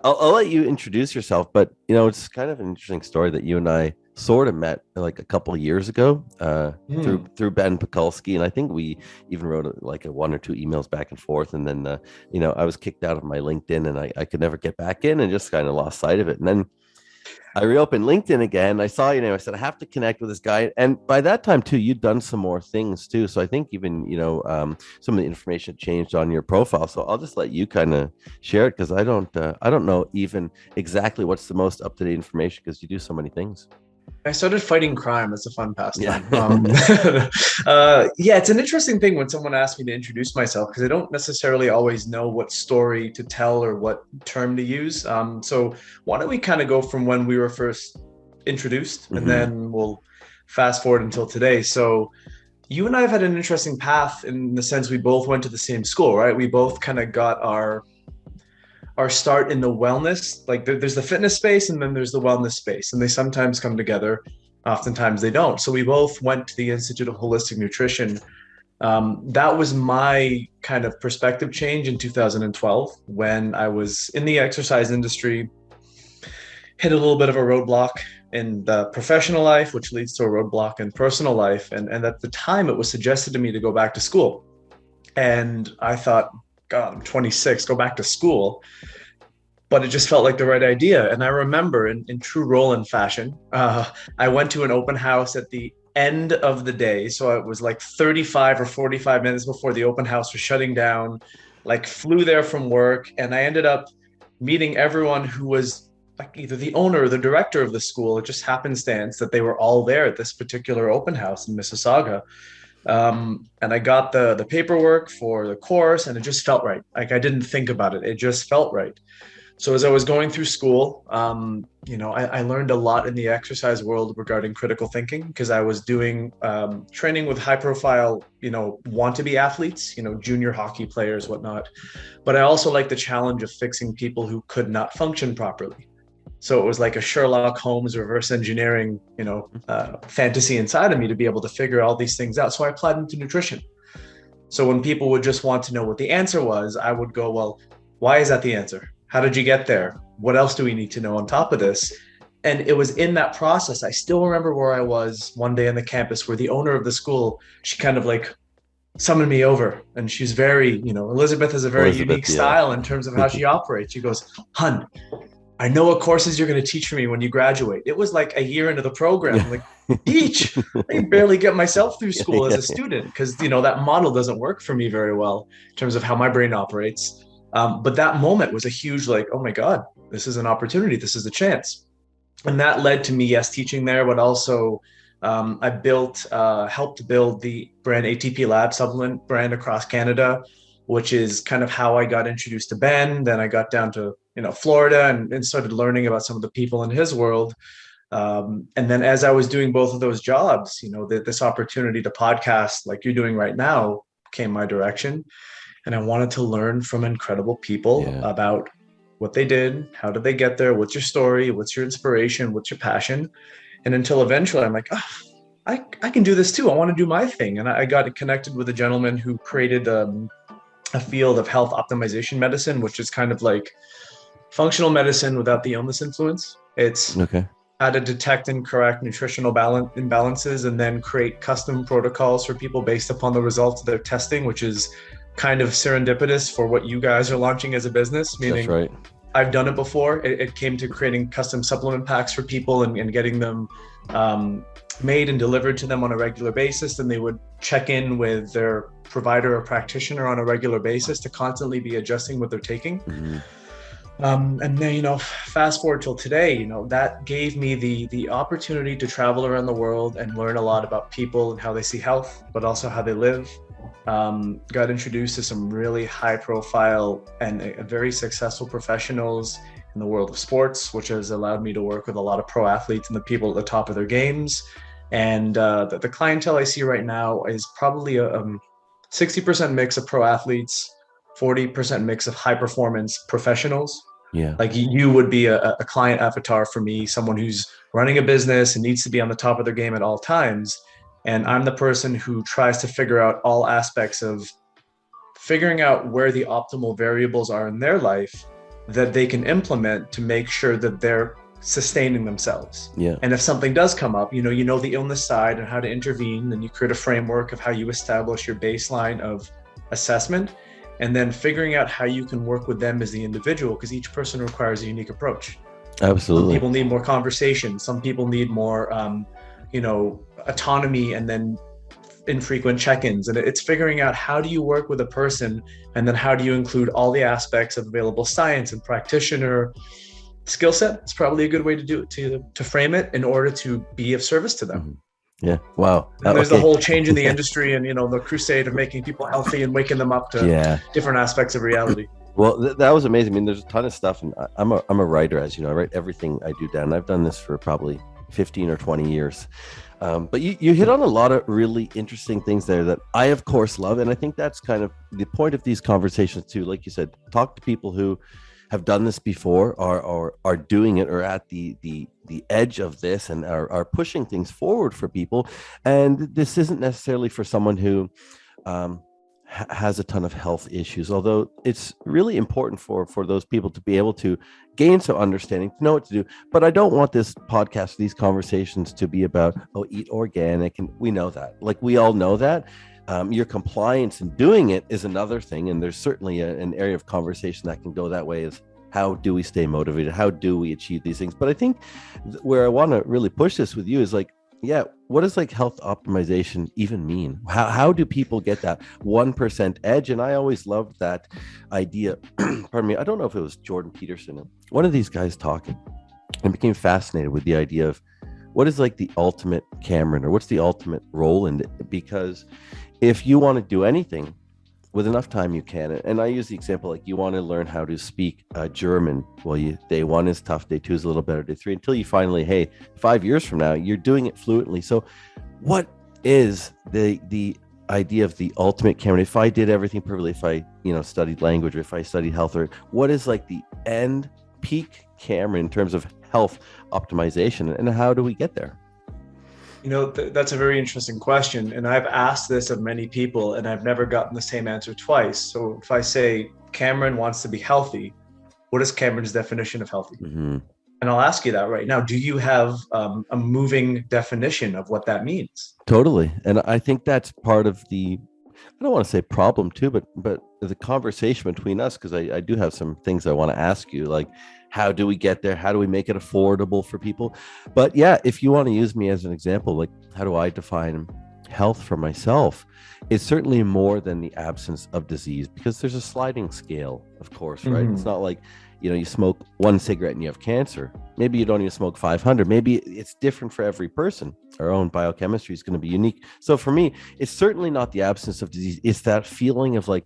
I'll let you introduce yourself, but it's kind of an interesting story that you and I sort of met like a couple of years ago Hmm. through Ben Pekulski, and I think we even wrote like a one or two emails back and forth, and then I was kicked out of my LinkedIn, and I could never get back in, and just kind of lost sight of it, and then I reopened LinkedIn again. I saw your name. I said, I have to connect with this guy. And by that time, too, you'd done some more things, too. So I think even, some of the information changed on your profile. So I'll just let you kind of share it because I don't know even exactly what's the most up to date information because you do so many things. I started fighting crime. It's a fun Yeah. pastime. Yeah, it's an interesting thing when someone asks me to introduce myself because I don't necessarily always know what story to tell or what term to use. So why don't we kind of go from when we were first introduced, and Hmm. then we'll fast forward until today. So you and I have had an interesting path in the sense we both went to the same school, right? We both kind of got our start in the wellness. Like there's the fitness space and then there's the wellness space, and they sometimes come together. Oftentimes they don't. So we both went to the Institute of Holistic Nutrition. That was my kind of perspective change in 2012 when I was in the exercise industry, hit a little bit of a roadblock in the professional life, which leads to a roadblock in personal life. And at the time, it was suggested to me to go back to school. And I thought, God, I'm 26, go back to school, but it just felt like the right idea. And I remember in true Roland fashion, I went to an open house at the end of the day. So it was like 35 or 45 minutes before the open house was shutting down, like flew there from work. And I ended up meeting everyone who was like either the owner or the director of the school. It just happenstance that they were all there at this particular open house in Mississauga. And I got the paperwork for the course, and it just felt right. Like I didn't think about it; it just felt right. So as I was going through school, I learned a lot in the exercise world regarding critical thinking because I was doing training with high profile, want to be athletes, junior hockey players, whatnot. But I also like the challenge of fixing people who could not function properly. So it was like a Sherlock Holmes reverse engineering, fantasy inside of me to be able to figure all these things out. So I applied into nutrition. So when people would just want to know what the answer was, I would go, well, why is that the answer? How did you get there? What else do we need to know on top of this? And it was in that process. I still remember where I was one day on the campus where the owner of the school, she kind of like summoned me over. And she's very, Elizabeth has a very Elizabeth, unique yeah. style in terms of how she operates. She goes, Hun, I know what courses you're going to teach for me when you graduate. It was like a year into the program. Yeah. I'm like, teach. I barely get myself through Yeah, school as yeah, a student because that model doesn't work for me very well in terms of how my brain operates. But that moment was a huge like, oh my god, this is an opportunity. This is a chance, and that led to me, yes, teaching there, but also I helped build the brand ATP Lab supplement brand across Canada, which is kind of how I got introduced to Ben. Then I got down to Florida and started learning about some of the people in his world. And then as I was doing both of those jobs, this opportunity to podcast like you're doing right now came my direction, and I wanted to learn from incredible people yeah. about what they did, how did they get there, what's your story, what's your inspiration, what's your passion, and until eventually I'm like, I can do this too. I want to do my thing, and I got connected with a gentleman who created a field of health optimization medicine, which is kind of like functional medicine without the illness influence. It's Okay. how to detect and correct nutritional imbalances and then create custom protocols for people based upon the results of their testing, which is kind of serendipitous for what you guys are launching as a business, That's meaning right. I've done it before. It came to creating custom supplement packs for people and getting them made and delivered to them on a regular basis. Then they would check in with their provider or practitioner on a regular basis to constantly be adjusting what they're taking. Hmm. And then, fast forward till today, that gave me the opportunity to travel around the world and learn a lot about people and how they see health, but also how they live. Got introduced to some really high profile and very successful professionals in the world of sports, which has allowed me to work with a lot of pro athletes and the people at the top of their games. And the clientele I see right now is probably a 60% mix of pro athletes, 40% mix of high performance professionals. Yeah. Like you would be a client avatar for me, someone who's running a business and needs to be on the top of their game at all times. And I'm the person who tries to figure out all aspects of figuring out where the optimal variables are in their life that they can implement to make sure that they're sustaining themselves. Yeah. And if something does come up, you know the illness side and how to intervene, then you create a framework of how you establish your baseline of assessment, and then figuring out how you can work with them as the individual, because each person requires a unique approach. Absolutely. Some people need more conversation. Some people need more, autonomy, and then infrequent check-ins. And it's figuring out how do you work with a person, and then how do you include all the aspects of available science and practitioner skill set. It's probably a good way to do it, to frame it in order to be of service to them. Mm-hmm. Yeah. Wow. And there's the whole change in the industry, and the crusade of making people healthy and waking them up to different aspects of reality. Well, that was amazing. I mean, there's a ton of stuff, and I'm a writer, as you know. I write everything I do down. I've done this for probably 15 or 20 years. But you hit on a lot of really interesting things there that I, of course, love. And I think that's kind of the point of these conversations too. Like you said, talk to people who have done this before, or are doing it, or at the edge of this, and are pushing things forward for people. And this isn't necessarily for someone who has a ton of health issues, although it's really important for those people to be able to gain some understanding, to know what to do. But I don't want this podcast, these conversations, to be about, eat organic. And we know that, like, we all know that. Your compliance in doing it is another thing. And there's certainly an area of conversation that can go that way, is how do we stay motivated? How do we achieve these things? But I think where I want to really push this with you is like, what does like health optimization even mean? How do people get that 1% edge? And I always loved that idea. Pardon me. I don't know if it was Jordan Peterson, one of these guys talking, and became fascinated with the idea of what is like the ultimate Cameron, or what's the ultimate Roland? Because if you want to do anything with enough time, you can. And I use the example, like, you want to learn how to speak German. Well, day 1 is tough, day 2 is a little better, day 3, until you finally, hey, 5 years from now, you're doing it fluently. So what is the idea of the ultimate Cameron? If I did everything perfectly, if I, studied language, or if I studied health, or what is like the end peak Cameron in terms of health optimization, and how do we get there? That's a very interesting question. And I've asked this of many people, and I've never gotten the same answer twice. So if I say Cameron wants to be healthy, what is Cameron's definition of healthy? Mm-hmm. And I'll ask you that right now. Do you have a moving definition of what that means? Totally. And I think that's part of the, I don't want to say problem too, but the conversation between us, because I do have some things I want to ask you, like, how do we get there? How do we make it affordable for people? But yeah, if you want to use me as an example, like, how do I define health for myself? It's certainly more than the absence of disease, because there's a sliding scale, of course, right? Mm-hmm. It's not like, you smoke 1 cigarette and you have cancer. Maybe you don't even smoke 500. Maybe it's different for every person. Our own biochemistry is going to be unique. So for me, it's certainly not the absence of disease. It's that feeling of like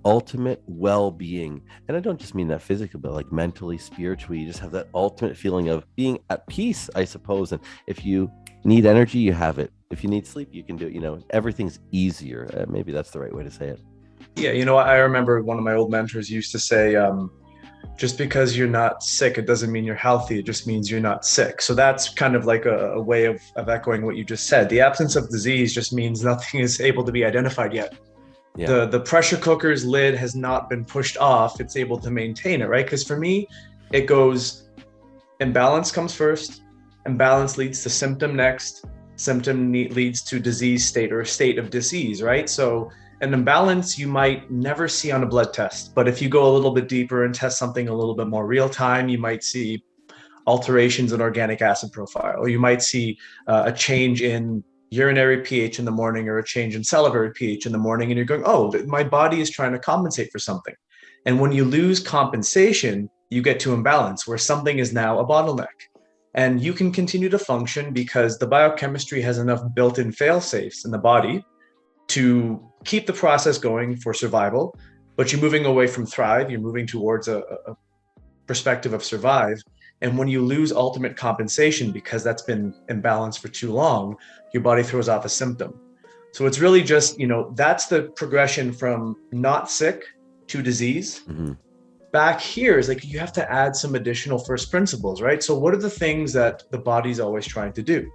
ultimate well-being. And I don't just mean that physically, but like mentally, spiritually. You just have that ultimate feeling of being at peace, I suppose. And if you need energy, you have it. If you need sleep, you can do it. Everything's easier. Maybe that's the right way to say it. Yeah. I remember one of my old mentors used to say, just because you're not sick, it doesn't mean you're healthy. It just means you're not sick. So that's kind of like a way of echoing what you just said. The absence of disease just means nothing is able to be identified yet. Yeah. The pressure cooker's lid has not been pushed off. It's able to maintain it, right? Because for me, it goes, imbalance comes first. Imbalance leads to symptom next. Symptom leads to disease state, or a state of disease, right? So an imbalance you might never see on a blood test, but if you go a little bit deeper and test something a little bit more real time, you might see alterations in organic acid profile, or you might see a change in urinary pH in the morning, or a change in salivary pH in the morning, and you're going, oh, my body is trying to compensate for something. And when you lose compensation, you get to imbalance, where something is now a bottleneck. And you can continue to function because the biochemistry has enough built-in fail-safes in the body to keep the process going for survival, but you're moving away from thrive, you're moving towards a perspective of survive. And when you lose ultimate compensation, because that's been imbalanced for too long, your body throws off a symptom. So it's really just, that's the progression from not sick to disease. Mm-hmm. Back here is like, you have to add some additional first principles, right? So what are the things that the body's always trying to do?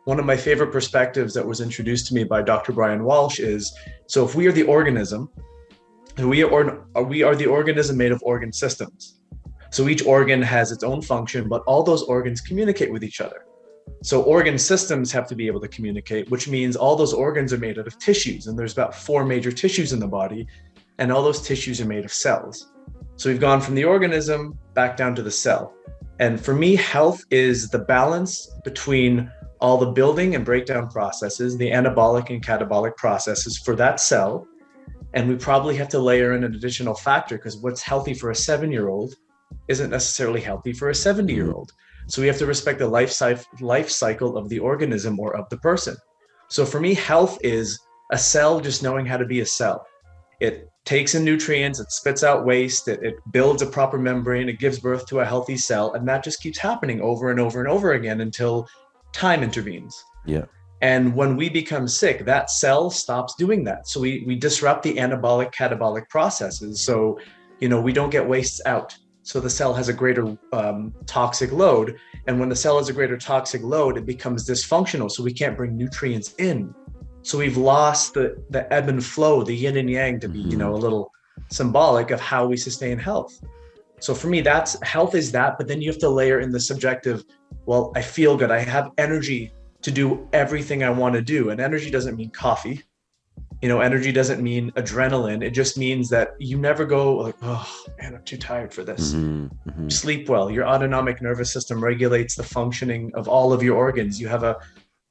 One of my favorite perspectives that was introduced to me by Dr. Brian Walsh is, so if we are the organism, we are the organism made of organ systems. So each organ has its own function, but all those organs communicate with each other. So organ systems have to be able to communicate, which means all those organs are made out of tissues. And there's about 4 major tissues in the body, and all those tissues are made of cells. So we've gone from the organism back down to the cell. And for me, health is the balance between all the building and breakdown processes, the anabolic and catabolic processes for that cell. And we probably have to layer in an additional factor, because what's healthy for a 7-year-old isn't necessarily healthy for a 70-year-old. So we have to respect the life cycle of the organism or of the person. So for me, health is a cell just knowing how to be a cell. It takes in nutrients, it spits out waste, it builds a proper membrane, it gives birth to a healthy cell, and that just keeps happening over and over and over again until time intervenes. Yeah. And when we become sick, that cell stops doing that. So we disrupt the anabolic catabolic processes. So, we don't get wastes out. So the cell has a greater toxic load. And when the cell has a greater toxic load, it becomes dysfunctional. So we can't bring nutrients in. So we've lost the ebb and flow, the yin and yang, to be, a little symbolic of how we sustain health. So for me, health is that, but then you have to layer in the subjective. Well, I feel good. I have energy to do everything I want to do. And energy doesn't mean coffee. Energy doesn't mean adrenaline. It just means that you never go like, oh man, I'm too tired for this. Sleep well. Your autonomic nervous system regulates the functioning of all of your organs. You have a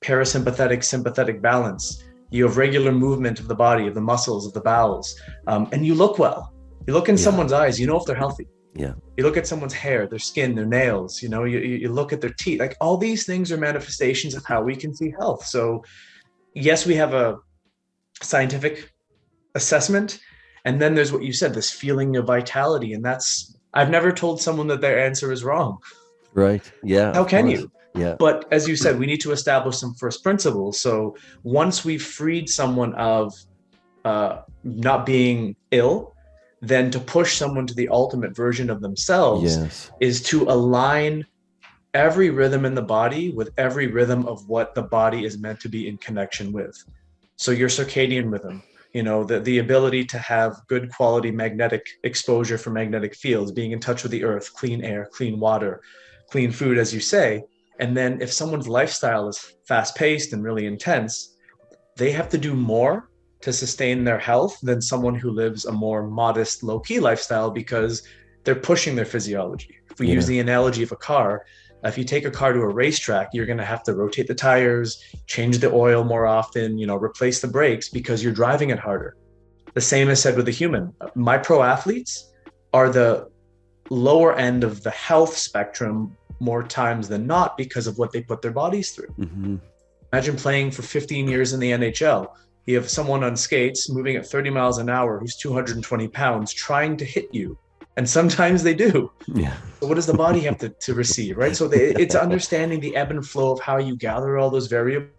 parasympathetic, sympathetic balance. You have regular movement of the body, of the muscles, of the bowels. And you look well. You look in someone's eyes, if they're healthy. Yeah. You look at someone's hair, their skin, their nails, you look at their teeth. Like, all these things are manifestations of how we can see health. So yes, we have a scientific assessment. And then there's what you said, this feeling of vitality. And I've never told someone that their answer is wrong. Right. Yeah. How can you? Yeah. But as you said, we need to establish some first principles. So once we've freed someone of not being ill, then to push someone to the ultimate version of themselves is to align every rhythm in the body with every rhythm of what the body is meant to be in connection with. So your circadian rhythm, the ability to have good quality magnetic exposure for magnetic fields, being in touch with the earth, clean air, clean water, clean food, as you say. And then if someone's lifestyle is fast-paced and really intense, they have to do more to sustain their health than someone who lives a more modest, low-key lifestyle, because they're pushing their physiology. If we use the analogy of a car, if you take a car to a racetrack, you're going to have to rotate the tires, change the oil more often, replace the brakes, because you're driving it harder. The same is said with the human. My pro athletes are the lower end of the health spectrum more times than not, because of what they put their bodies through. Imagine playing for 15 years in the NHL. You have someone on skates moving at 30 miles an hour who's 220 pounds trying to hit you. And sometimes they do. Yeah. So what does the body have to receive, right? So it's understanding the ebb and flow of how you gather all those variables.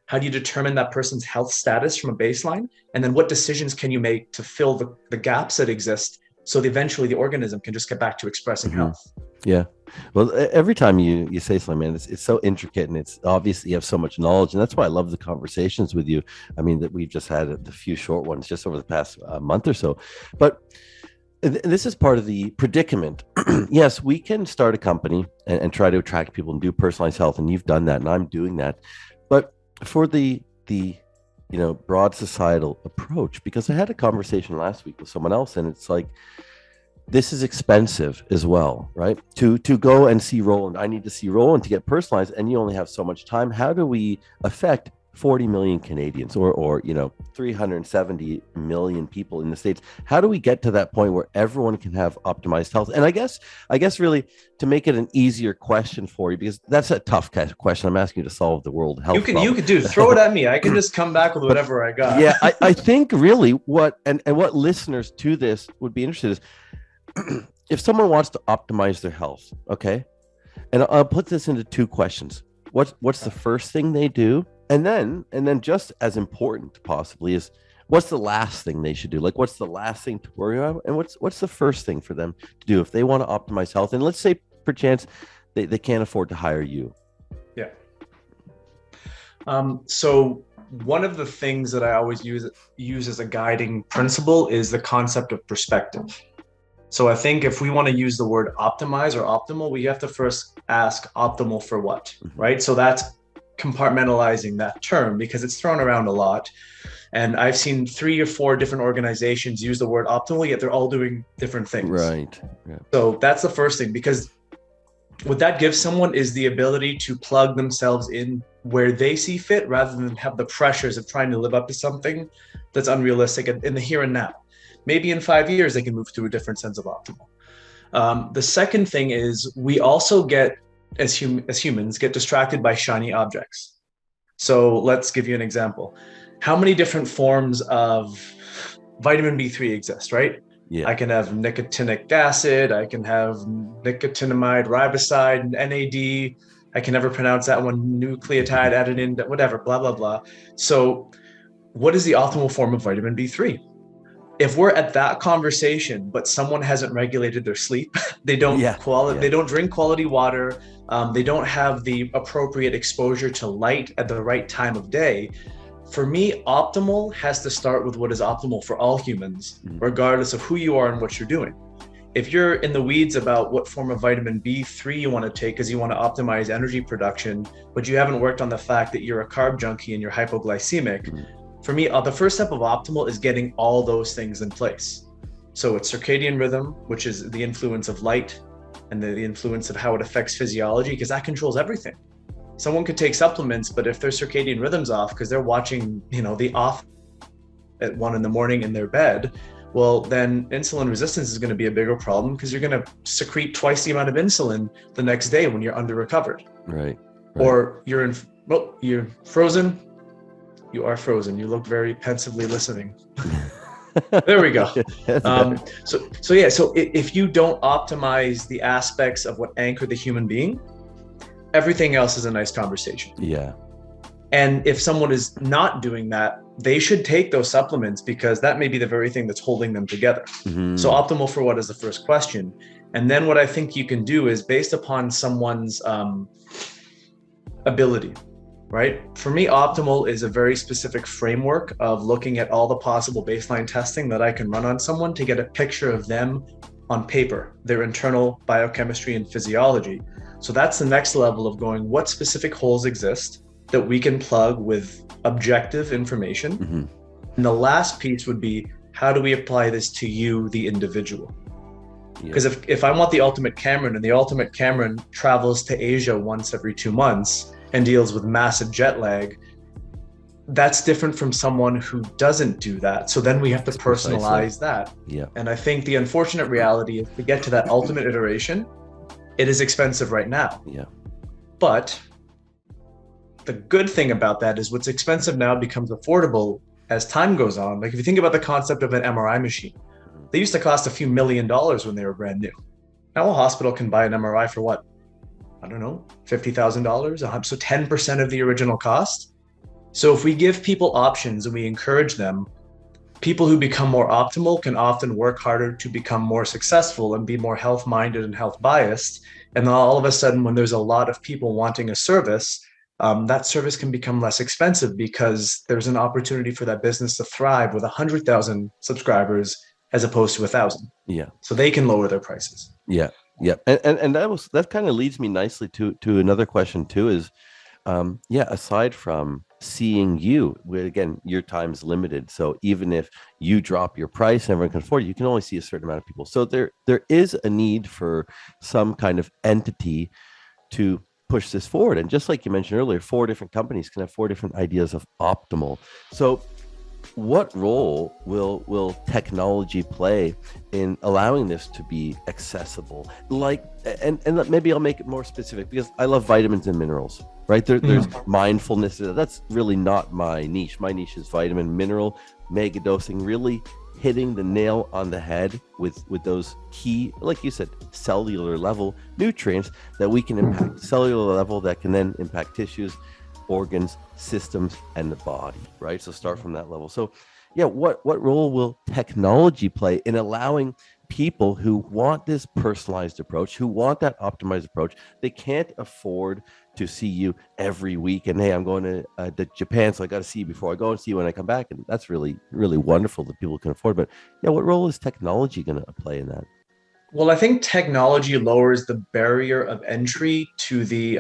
How do you determine that person's health status from a baseline? And then what decisions can you make to fill the gaps that exist, so that eventually the organism can just get back to expressing health? Yeah. Well, every time you say something, man, it's so intricate, and it's obviously you have so much knowledge, and that's why I love the conversations with you. I mean, that we've just had the few short ones just over the past month or so. But this is part of the predicament. Yes, we can start a company and try to attract people and do personalized health, and you've done that, and I'm doing that. But for the broad societal approach, because I had a conversation last week with someone else, and it's like, this is expensive as well, right? To go and see Roland, I need to see Roland to get personalized, and you only have so much time. How do we affect 40 million Canadians or 370 million people in the States? How do we get to that point where everyone can have optimized health? And I guess really, to make it an easier question for you, because that's a tough question. I'm asking you to solve the world health problem. You could throw it at me. I can just come back with whatever I got. Yeah, I think really what listeners to this would be interested is, if someone wants to optimize their health, okay, and I'll put this into two questions. What's the first thing they do? And then just as important possibly is, what's the last thing they should do? Like, what's the last thing to worry about? And what's the first thing for them to do if they want to optimize health? And let's say perchance they can't afford to hire you. Yeah. So one of the things that I always use as a guiding principle is the concept of perspective. So I think if we want to use the word optimize or optimal, we have to first ask optimal for what, right? So that's compartmentalizing that term because it's thrown around a lot. And I've seen 3 or 4 different organizations use the word optimal, yet they're all doing different things. Right. Yeah. So that's the first thing, because what that gives someone is the ability to plug themselves in where they see fit rather than have the pressures of trying to live up to something that's unrealistic in the here and now. Maybe in 5 years, they can move to a different sense of optimal. The second thing is we also get, as humans, get distracted by shiny objects. So let's give you an example. How many different forms of vitamin B3 exist, right? Yeah. I can have nicotinic acid, I can have nicotinamide riboside, NAD, I can never pronounce that one, nucleotide adenine, whatever, blah, blah, blah. So what is the optimal form of vitamin B3? If we're at that conversation, but someone hasn't regulated their sleep, they don't they don't drink quality water, they don't have the appropriate exposure to light at the right time of day. For me, optimal has to start with what is optimal for all humans, regardless of who you are and what you're doing. If you're in the weeds about what form of vitamin B3 you want to take because you want to optimize energy production, but you haven't worked on the fact that you're a carb junkie and you're hypoglycemic, for me, the first step of optimal is getting all those things in place. So it's circadian rhythm, which is the influence of light and the influence of how it affects physiology, because that controls everything. Someone could take supplements, but if their circadian rhythm's off because they're watching, the off at 1 a.m. in their bed, well, then insulin resistance is going to be a bigger problem because you're going to secrete twice the amount of insulin the next day when you're under recovered. Right. Or you're frozen. You are frozen. You look very pensively listening. There we go. So if you don't optimize the aspects of what anchor the human being, everything else is a nice conversation. Yeah. And if someone is not doing that, they should take those supplements because that may be the very thing that's holding them together. So optimal for what is the first question. And then what I think you can do is based upon someone's ability, right? For me, optimal is a very specific framework of looking at all the possible baseline testing that I can run on someone to get a picture of them on paper, their internal biochemistry and physiology. So that's the next level of going, what specific holes exist that we can plug with objective information? And the last piece would be, how do we apply this to you, the individual? Because if I want the ultimate Cameron and the ultimate Cameron travels to Asia once every 2 months and deals with massive jet lag, that's different from someone who doesn't do that. So then we have to personalize that. And I think the unfortunate reality is to get to that ultimate iteration, it is expensive right now. But the good thing about that is what's expensive now becomes affordable as time goes on. Like if you think about the concept of an MRI machine, they used to cost a few $1 million when they were brand new. Now a hospital can buy an MRI for what? I don't know, $50,000, so 10% of the original cost. So if we give people options and we encourage them, people who become more optimal can often work harder to become more successful and be more health-minded and health-biased. And then all of a sudden, when there's a lot of people wanting a service, that service can become less expensive because there's an opportunity for that business to thrive with 100,000 subscribers as opposed to 1,000. So they can lower their prices. And that kind of leads me nicely to another question too, is aside from seeing you, where again your time's limited, so even if you drop your price and everyone can afford it, you can only see a certain amount of people. So there is a need for some kind of entity to push this forward. And just like you mentioned earlier, 4 different companies can have 4 different ideas of optimal. So what role will technology play in allowing this to be accessible? Like, and maybe I'll make it more specific because I love vitamins and minerals, right? There's mindfulness. That's really not my niche. My niche is vitamin, mineral, mega dosing, really hitting the nail on the head with those key, like you said, cellular level nutrients that we can impact, cellular level that can then impact tissues, organs, systems, and the body, right? So start from that level. So what role will technology play in allowing people who want this personalized approach, who want that optimized approach. They can't afford to see you every week. And hey, I'm going to Japan, so I got to see you before I go and see you when I come back. And that's really, really wonderful that people can afford. But yeah, what role is technology going to play in that? Well, I think technology lowers the barrier of entry to the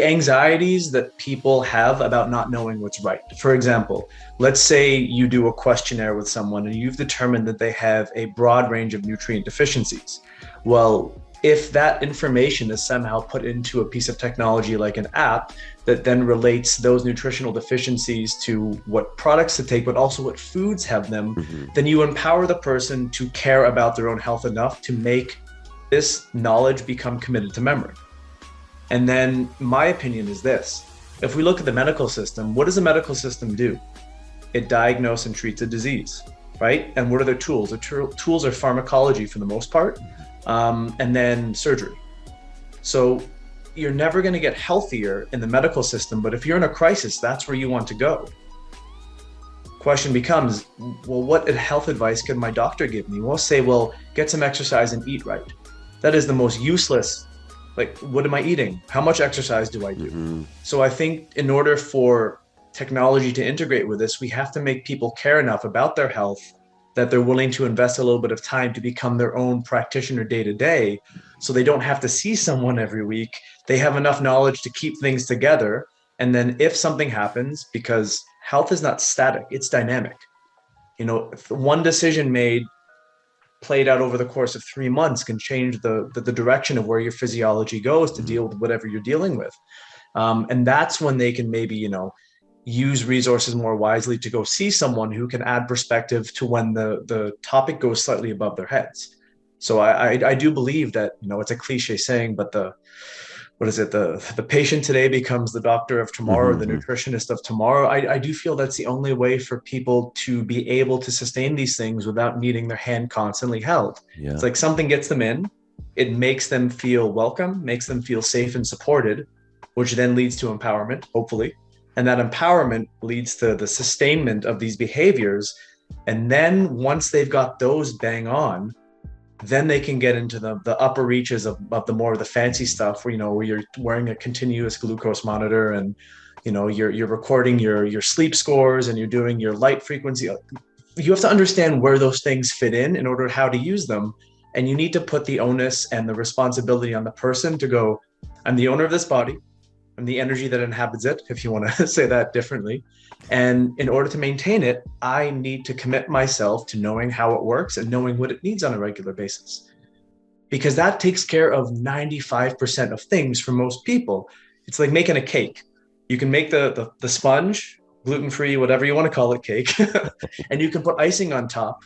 anxieties that people have about not knowing what's right. For example, let's say you do a questionnaire with someone and you've determined that they have a broad range of nutrient deficiencies. Well, if that information is somehow put into a piece of technology like an app that then relates those nutritional deficiencies to what products to take, but also what foods have them, then you empower the person to care about their own health enough to make this knowledge become committed to memory. And then my opinion is this: if we look at the medical system, what does the medical system do? It diagnoses and treats a disease, right? And what are their tools? The tools are pharmacology for the most part, and then surgery. So you're never going to get healthier in the medical system, but if you're in a crisis, that's where you want to go. Question becomes, well, what health advice could my doctor give me? We'll say, well, get some exercise and eat right. That is the most useless. Like, what am I eating? How much exercise do I do? So I think in order for technology to integrate with this, we have to make people care enough about their health that they're willing to invest a little bit of time to become their own practitioner day to day. So they don't have to see someone every week. They have enough knowledge to keep things together. And then if something happens, because health is not static, it's dynamic. You know, one decision made played out over the course of 3 months can change the direction of where your physiology goes to deal with whatever you're dealing with. And that's when they can maybe, use resources more wisely to go see someone who can add perspective to when the topic goes slightly above their heads. So I do believe that, it's a cliche saying, but the patient today becomes the doctor of tomorrow, the nutritionist of tomorrow. I do feel that's the only way for people to be able to sustain these things without needing their hand constantly held. Yeah. It's like something gets them in, it makes them feel welcome, makes them feel safe and supported, which then leads to empowerment, hopefully. And that empowerment leads to the sustainment of these behaviors. And then once they've got those bang on, then they can get into the upper reaches of the more of the fancy stuff where, where you're wearing a continuous glucose monitor and, you're recording your sleep scores and you're doing your light frequency. You have to understand where those things fit in order how to use them. And you need to put the onus and the responsibility on the person to go, I'm the owner of this body. I'm the energy that inhabits it, if you want to say that differently. And in order to maintain it, I need to commit myself to knowing how it works and knowing what it needs on a regular basis. Because that takes care of 95% of things for most people. It's like making a cake. You can make the sponge, gluten-free, whatever you want to call it, cake, and you can put icing on top.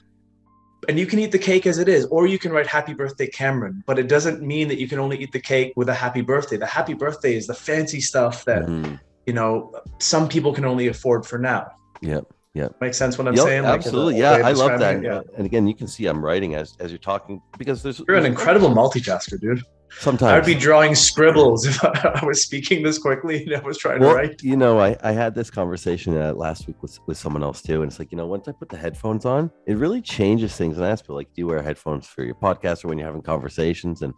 And you can eat the cake as it is, or you can write happy birthday, Cameron, but it doesn't mean that you can only eat the cake with a happy birthday. The happy birthday is the fancy stuff that, some people can only afford for now. Yep. Makes sense what I'm saying? Absolutely. I love that. Yeah. And again, you can see I'm writing as you're talking because you're an incredible multitasker, dude. Sometimes I'd be drawing scribbles if I was speaking this quickly and I was trying to write. I had this conversation last week with someone else too. And it's like, once I put the headphones on, it really changes things. And I asked people, like, do you wear headphones for your podcast or when you're having conversations? And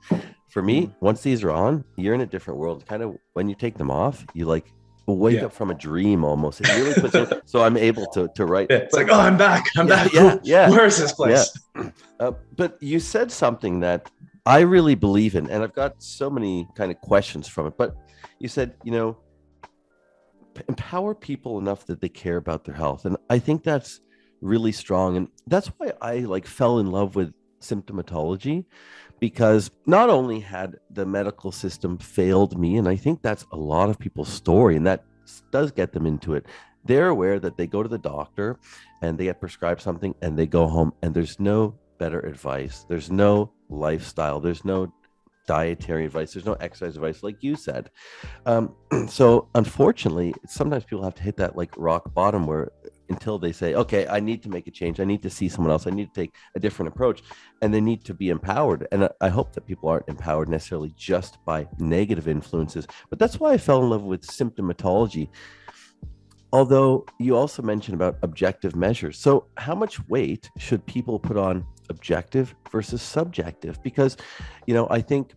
for me, once these are on, you're in a different world. Kind of when you take them off, you like wake up from a dream almost. It really puts it, so I'm able to write. It's like, oh, I'm back. I'm back. Yeah. Where is this place? Yeah. But you said something that I really believe in, and I've got so many kind of questions from it. But you said, empower people enough that they care about their health. And I think that's really strong. And that's why I fell in love with symptomatology, because not only had the medical system failed me, and I think that's a lot of people's story, and that does get them into it. They're aware that they go to the doctor and they get prescribed something and they go home and there's no better advice. There's no lifestyle. There's no dietary advice. There's no exercise advice, like you said. So unfortunately, sometimes people have to hit that rock bottom where until they say, okay, I need to make a change. I need to see someone else. I need to take a different approach, and they need to be empowered. And I hope that people aren't empowered necessarily just by negative influences, but that's why I fell in love with symptomatology. Although you also mentioned about objective measures. So how much weight should people put on objective versus subjective? Because, I think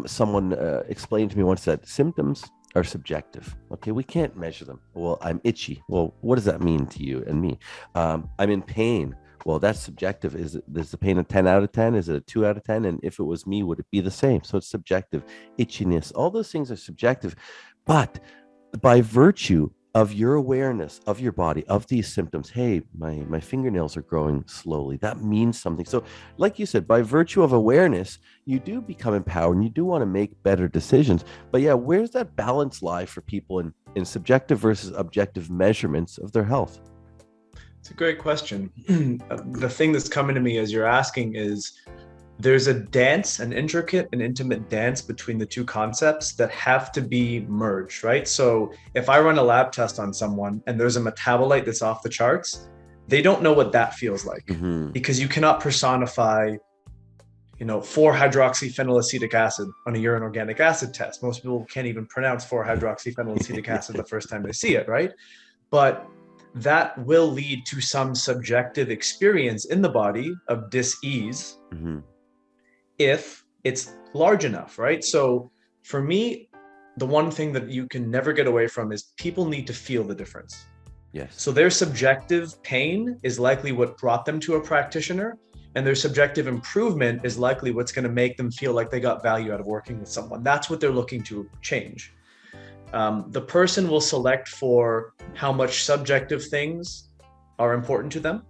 someone explained to me once that symptoms are subjective. Okay, we can't measure them. Well, I'm itchy. Well, what does that mean to you and me? I'm in pain. Well, that's subjective. Is the pain a 10 out of 10? Is it a 2 out of 10? And if it was me, would it be the same? So it's subjective. Itchiness, all those things are subjective. But by virtue of your awareness of your body, of these symptoms, hey, my fingernails are growing slowly, that means something. So like you said, by virtue of awareness, you do become empowered and you do want to make better decisions. But yeah, where's that balance lie for people in subjective versus objective measurements of their health? It's a great question. The thing that's coming to me as you're asking is, there's a dance, an intricate and intimate dance between the two concepts that have to be merged, right? So if I run a lab test on someone and there's a metabolite that's off the charts, they don't know what that feels like, because you cannot personify, 4-hydroxyphenylacetic acid on a urine organic acid test. Most people can't even pronounce 4-hydroxyphenylacetic acid the first time they see it, right? But that will lead to some subjective experience in the body of dis-ease. If it's large enough, right? So for me, the one thing that you can never get away from is people need to feel the difference. Yes. So their subjective pain is likely what brought them to a practitioner, and their subjective improvement is likely what's going to make them feel like they got value out of working with someone. That's what they're looking to change. The person will select for how much subjective things are important to them.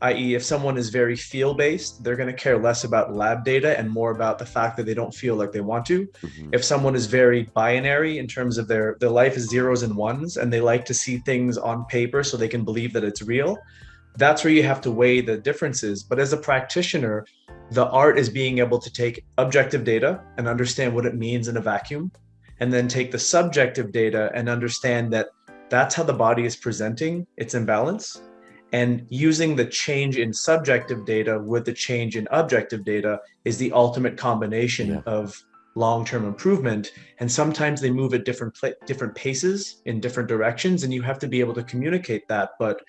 I.e., if someone is very feel-based, they're going to care less about lab data and more about the fact that they don't feel like they want to. If someone is very binary in terms of their life is zeros and ones, and they like to see things on paper so they can believe that it's real, that's where you have to weigh the differences. But as a practitioner, the art is being able to take objective data and understand what it means in a vacuum, and then take the subjective data and understand that that's how the body is presenting its imbalance. And using the change in subjective data with the change in objective data is the ultimate combination of long-term improvement. And sometimes they move at different paces in different directions, and you have to be able to communicate that. But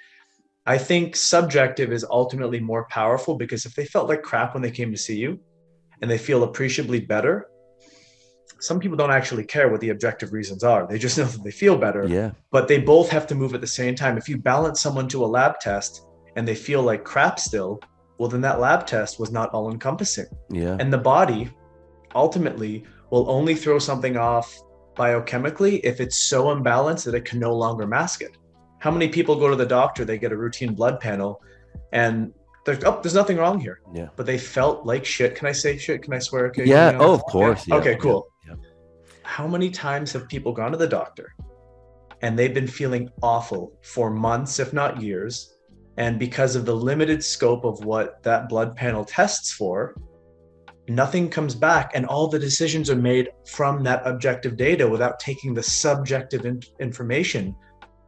I think subjective is ultimately more powerful, because if they felt like crap when they came to see you and they feel appreciably better, some people don't actually care what the objective reasons are. They just know that they feel better. Yeah. But they both have to move at the same time. If you balance someone to a lab test and they feel like crap still, well, then that lab test was not all encompassing. Yeah. And the body ultimately will only throw something off biochemically if it's so imbalanced that it can no longer mask it. How many people go to the doctor, they get a routine blood panel, and there's nothing wrong here. Yeah. But they felt like shit. Can I say shit? Can I swear? Okay. Yeah. Oh, of course. Yeah. Yeah. Okay, cool. Yeah. How many times have people gone to the doctor and they've been feeling awful for months, if not years? And because of the limited scope of what that blood panel tests for, nothing comes back, and all the decisions are made from that objective data without taking the subjective information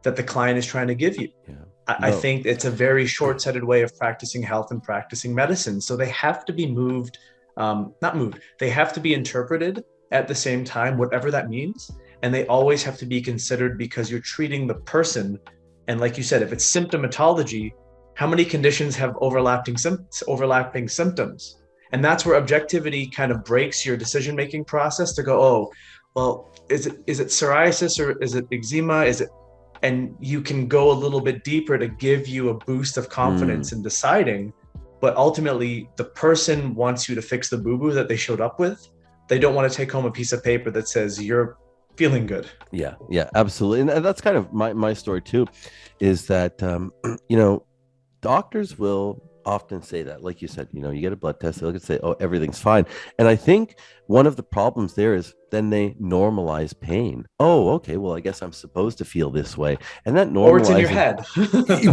that the client is trying to give you. Yeah. I think it's a very short-sighted way of practicing health and practicing medicine. So they have to be they have to be interpreted at the same time, whatever that means. And they always have to be considered, because you're treating the person. And like you said, if it's symptomatology, how many conditions have overlapping symptoms? And that's where objectivity kind of breaks your decision-making process to go, oh, well, is it psoriasis, or is it eczema? And you can go a little bit deeper to give you a boost of confidence in deciding. But ultimately, the person wants you to fix the boo-boo that they showed up with. They don't want to take home a piece of paper that says you're feeling good. Yeah, absolutely. And that's kind of my story too, is that, doctors will often say that, like you said, you get a blood test, they'll say, oh, everything's fine. And I think one of the problems there is then they normalize pain. Oh, okay, well, I guess I'm supposed to feel this way. And that normalizes, or it's in your head.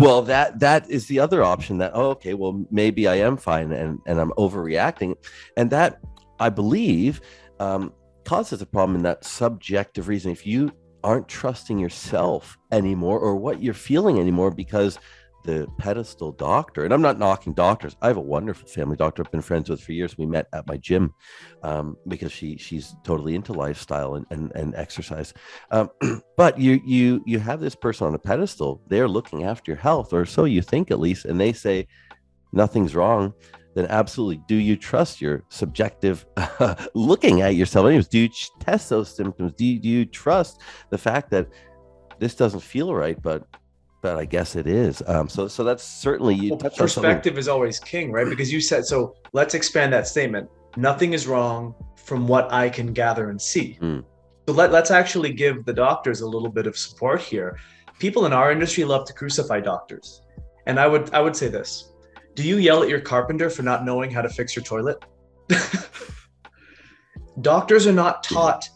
Well, that is the other option, that, oh, okay, well, maybe I am fine and I'm overreacting. And that, I believe, causes a problem in that subjective reason. If you aren't trusting yourself anymore or what you're feeling anymore, because the pedestal doctor. And I'm not knocking doctors. I have a wonderful family doctor I've been friends with for years. We met at my gym because she's totally into lifestyle and exercise. But you have this person on a pedestal. They're looking after your health, or so you think at least, and they say nothing's wrong. Then absolutely, do you trust your subjective looking at yourself? Anyways, do you test those symptoms? Do you trust the fact that this doesn't feel right, but I guess it is. So that's certainly you touched on something. Perspective is always king, right? Because you said so. Let's expand that statement. Nothing is wrong from what I can gather and see. So let's actually give the doctors a little bit of support here. People in our industry love to crucify doctors, and I would say this: do you yell at your carpenter for not knowing how to fix your toilet? Doctors are not taught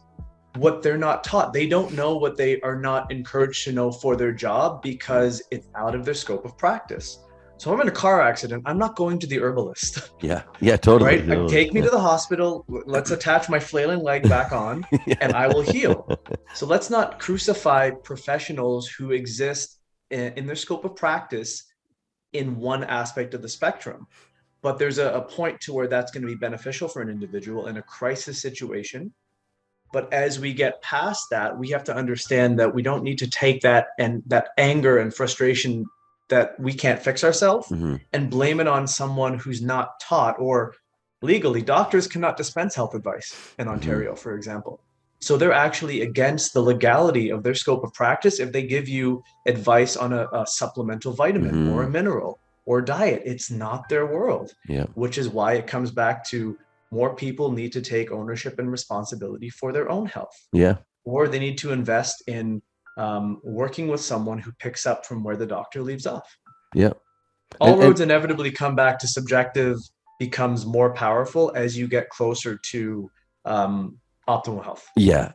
what they're not taught. They don't know what they are not encouraged to know for their job because it's out of their scope of practice. So I'm in a car accident. I'm not going to the herbalist. Yeah, totally. Right? Take me to the hospital. Let's attach my flailing leg back on and I will heal. So let's not crucify professionals who exist in their scope of practice in one aspect of the spectrum. But there's a point to where that's going to be beneficial for an individual in a crisis situation. But as we get past that, we have to understand that we don't need to take that anger and frustration that we can't fix ourselves and blame it on someone who's not taught. Or legally, doctors cannot dispense health advice in Ontario, for example. So they're actually against the legality of their scope of practice if they give you advice on a supplemental vitamin or a mineral or diet. It's not their world, which is why it comes back to more people need to take ownership and responsibility for their own health. Or they need to invest in working with someone who picks up from where the doctor leaves off. All roads inevitably come back to subjective becomes more powerful as you get closer to optimal health.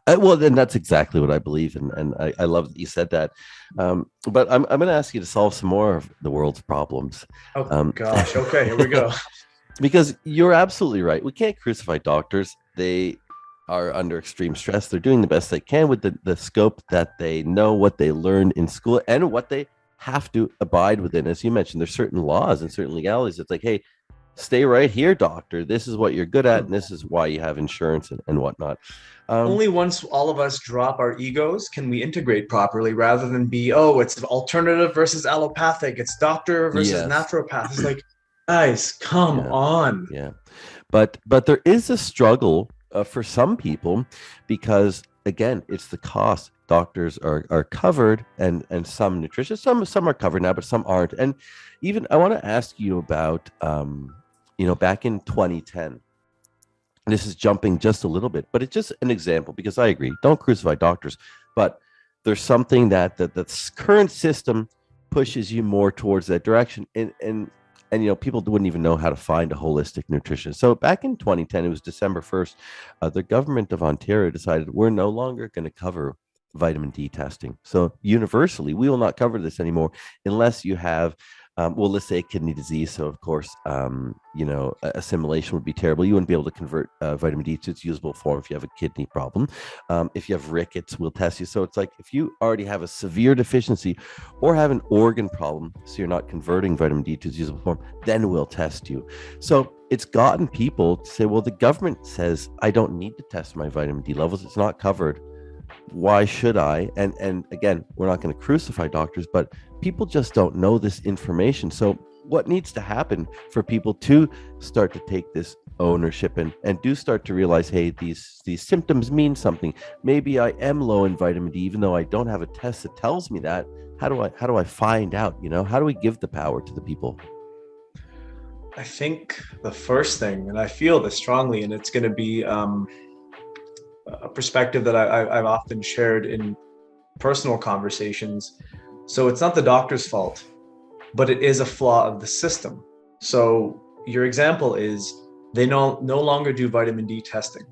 Well, then that's exactly what I believe. And I love that you said that. But I'm going to ask you to solve some more of the world's problems. Gosh. Okay, here we go. Because you're absolutely right. We can't crucify doctors. They are under extreme stress. They're doing the best they can with the scope that they know, what they learned in school, and what they have to abide within. As you mentioned, there's certain laws and certain legalities. It's like, hey, stay right here, doctor. This is what you're good at, and this is why you have insurance and whatnot. Only once all of us drop our egos can we integrate properly, rather than be, it's alternative versus allopathic. It's doctor versus naturopath. It's like, guys, come on. But there is a struggle for some people because, again, it's the cost. Doctors are covered and some nutritionists, some are covered now, but some aren't. And even I want to ask you about, back in 2010, this is jumping just a little bit, but it's just an example because I agree, don't crucify doctors, but there's something that the current system pushes you more towards that direction. And people wouldn't even know how to find a holistic nutrition. So back in 2010, it was December 1st, the government of Ontario decided we're no longer going to cover vitamin D testing. So universally, we will not cover this anymore unless you have, let's say kidney disease. So of course, assimilation would be terrible. You wouldn't be able to convert vitamin D to its usable form if you have a kidney problem. If you have rickets, we'll test you. So it's like if you already have a severe deficiency or have an organ problem, so you're not converting vitamin D to its usable form, then we'll test you. So it's gotten people to say, well, the government says I don't need to test my vitamin D levels. It's not covered. Why should I? And again, we're not going to crucify doctors, but people just don't know this information. So what needs to happen for people to start to take this ownership and do start to realize, hey, these symptoms mean something. Maybe I am low in vitamin D, even though I don't have a test that tells me that. How do I find out? How do we give the power to the people? I think the first thing, and I feel this strongly, and it's going to be a perspective that I've often shared in personal conversations. So it's not the doctor's fault, but it is a flaw of the system. So your example is they no longer do vitamin D testing,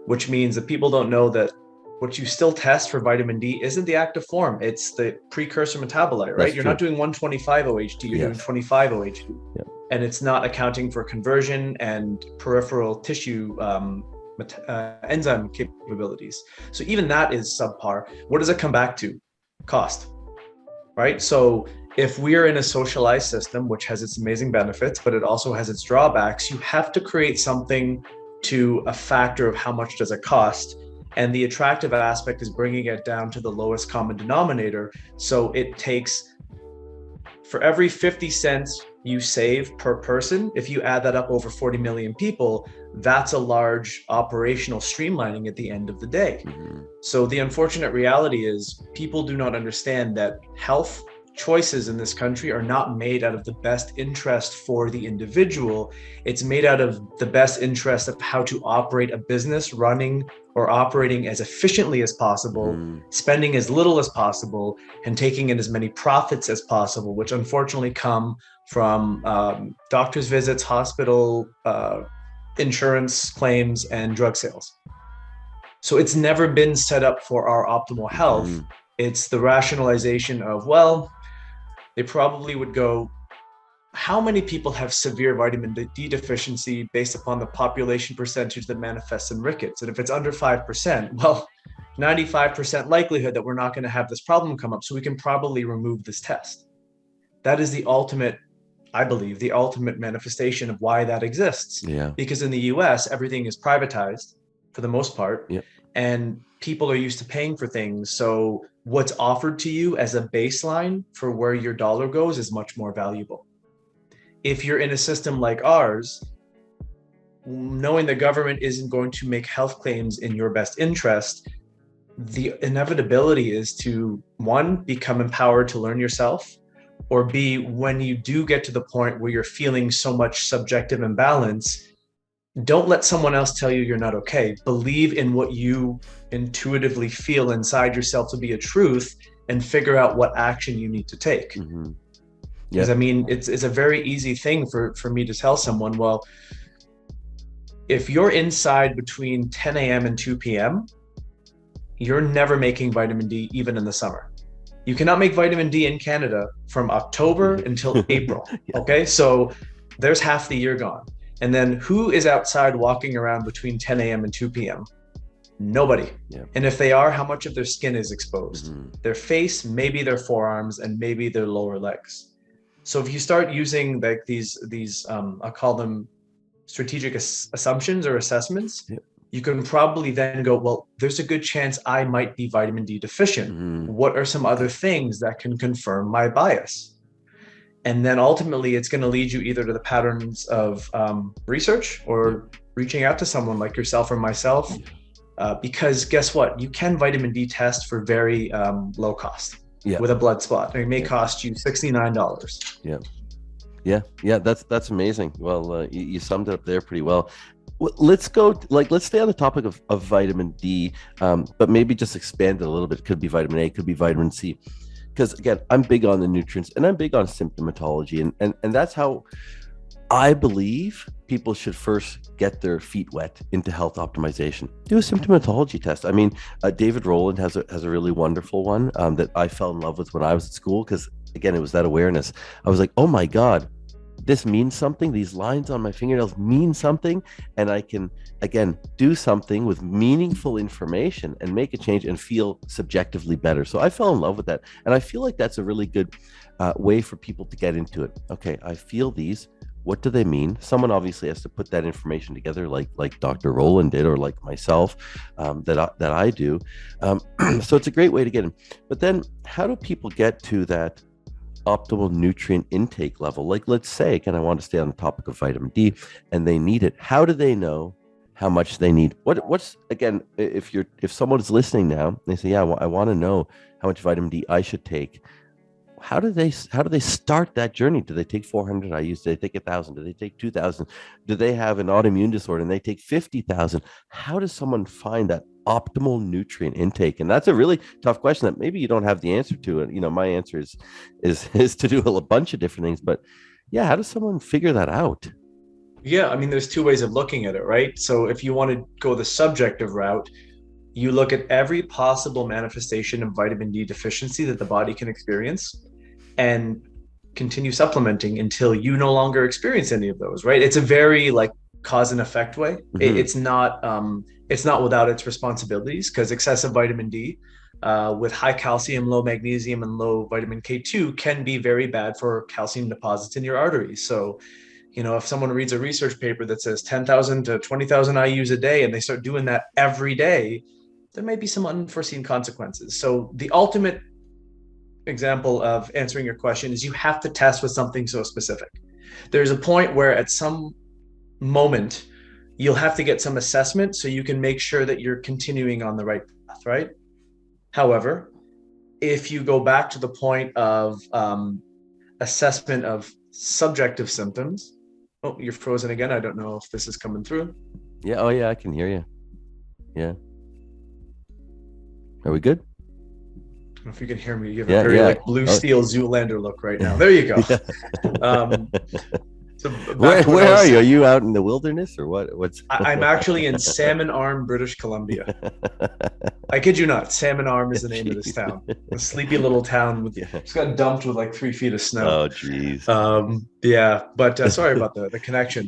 which means that people don't know that what you still test for vitamin D isn't the active form. It's the precursor metabolite, right? You're not doing 125 OHD, you're doing 25 OHD. And it's not accounting for conversion and peripheral tissue enzyme capabilities. So even that is subpar. What does it come back to? Cost, right? So if we are in a socialized system, which has its amazing benefits, but it also has its drawbacks, you have to create something to a factor of how much does it cost. And the attractive aspect is bringing it down to the lowest common denominator. So it takes, for every 50 cents you save per person, if you add that up over 40 million people, that's a large operational streamlining at the end of the day. Mm-hmm. So the unfortunate reality is people do not understand that health choices in this country are not made out of the best interest for the individual. It's made out of the best interest of how to operate a business, running or operating as efficiently as possible, spending as little as possible, and taking in as many profits as possible, which unfortunately come from doctor's visits, hospital insurance claims, and drug sales. So it's never been set up for our optimal health. It's the rationalization of, well, they probably would go, how many people have severe vitamin D deficiency based upon the population percentage that manifests in rickets? And if it's under 5%, well, 95% likelihood that we're not going to have this problem come up. So we can probably remove this test. That is the ultimate, I believe, the ultimate manifestation of why that exists. Yeah. Because in the US, everything is privatized for the most part. Yep. And people are used to paying for things. So what's offered to you as a baseline for where your dollar goes is much more valuable. If you're in a system like ours, knowing the government isn't going to make health claims in your best interest, the inevitability is to, one, become empowered to learn yourself, or B, when you do get to the point where you're feeling so much subjective imbalance, don't let someone else tell you you're not okay. Believe in what you intuitively feel inside yourself to be a truth, and figure out what action you need to take. Mm-hmm. Because I mean, it's a very easy thing for me to tell someone, well, if you're inside between 10 a.m. and 2 p.m., you're never making vitamin D even in the summer. You cannot make vitamin D in Canada from October until April. Okay, so there's half the year gone. And then who is outside walking around between 10 a.m. and 2 p.m.? Nobody. Yeah. And if they are, how much of their skin is exposed? Their face, maybe their forearms, and maybe their lower legs. So if you start using like these I call them strategic assumptions or assessments, you can probably then go, well, there's a good chance I might be vitamin D deficient. What are some other things that can confirm my bias? And then ultimately, it's going to lead you either to the patterns of research or reaching out to someone like yourself or myself. Because guess what? You can vitamin D test for very low cost with a blood spot. It may cost you $69. Yeah. That's amazing. Well, you summed it up there pretty well. Let's go, let's stay on the topic of vitamin D, but maybe just expand it a little bit. It could be vitamin A, could be vitamin C. Because again, I'm big on the nutrients and I'm big on symptomatology. And that's how I believe people should first get their feet wet into health optimization. Do a symptomatology test. I mean, David Roland has a really wonderful one that I fell in love with when I was at school. Because again, it was that awareness. I was like, oh my God, this means something. These lines on my fingernails mean something. And I can, again, do something with meaningful information and make a change and feel subjectively better. So I fell in love with that. And I feel like that's a really good way for people to get into it. Okay, I feel these. What do they mean? Someone obviously has to put that information together, like Dr. Roland did, or like myself, that I do. So it's a great way to get in. But then how do people get to that optimal nutrient intake level? Like, let's say, again, I want to stay on the topic of vitamin D and they need it. How do they know how much they need? What's, again, if someone is listening now, and they say, yeah, I want to know how much vitamin D I should take. How do they start that journey? Do they take 400 IUs? Do they take 1,000? Do they take 2,000? Do they have an autoimmune disorder and they take 50,000? How does someone find that optimal nutrient intake? And that's a really tough question that maybe you don't have the answer to. And my answer is to do a bunch of different things. But yeah, how does someone figure that out? Yeah, I mean, there's two ways of looking at it, right? So if you want to go the subjective route, you look at every possible manifestation of vitamin D deficiency that the body can experience and continue supplementing until you no longer experience any of those, right? It's a very cause and effect way. It's not without its responsibilities, because excessive vitamin D with high calcium, low magnesium, and low vitamin K2 can be very bad for calcium deposits in your arteries. So, if someone reads a research paper that says 10,000 to 20,000 IUs a day, and they start doing that every day, there may be some unforeseen consequences. So the ultimate example of answering your question is you have to test with something so specific. There's a point where at some moment, you'll have to get some assessment so you can make sure that you're continuing on the right path, right? However, if you go back to the point of assessment of subjective symptoms, oh, you're frozen again. I don't know if this is coming through. Yeah. Oh, yeah. I can hear you. Yeah. Are we good? I don't know if you can hear me. You have a very Blue Steel Zoolander look right now. There you go. So where are you? Are you out in the wilderness or what? I'm actually in Salmon Arm, British Columbia. I kid you not. Salmon Arm is the name of this town. A sleepy little town just got dumped with like 3 feet of snow. Oh, geez. Yeah, but sorry about the connection.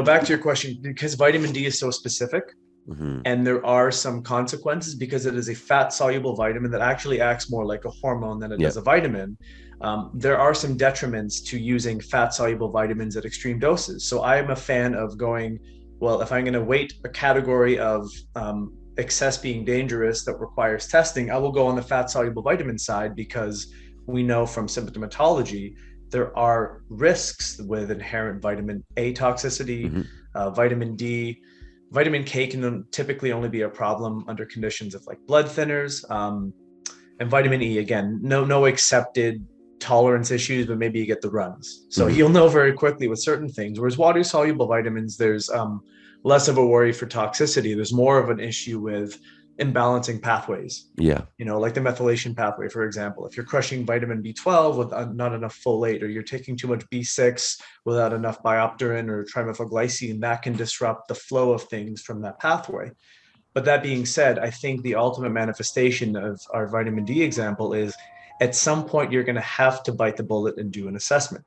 Back to your question, because vitamin D is so specific, and there are some consequences because it is a fat soluble vitamin that actually acts more like a hormone than it does a vitamin. There are some detriments to using fat soluble vitamins at extreme doses. So I am a fan of going, well, if I'm going to weight a category of excess being dangerous that requires testing, I will go on the fat soluble vitamin side, because we know from symptomatology there are risks with inherent vitamin A toxicity, vitamin D. Vitamin K can typically only be a problem under conditions of like blood thinners, and vitamin E, again, no accepted tolerance issues, but maybe you get the runs. So you'll know very quickly with certain things. Whereas water soluble vitamins, there's less of a worry for toxicity. There's more of an issue with imbalancing pathways. Yeah. Like the methylation pathway, for example. If you're crushing vitamin B12 with not enough folate, or you're taking too much B6 without enough biopterin or trimethylglycine, that can disrupt the flow of things from that pathway. But that being said, I think the ultimate manifestation of our vitamin D example is at some point you're going to have to bite the bullet and do an assessment.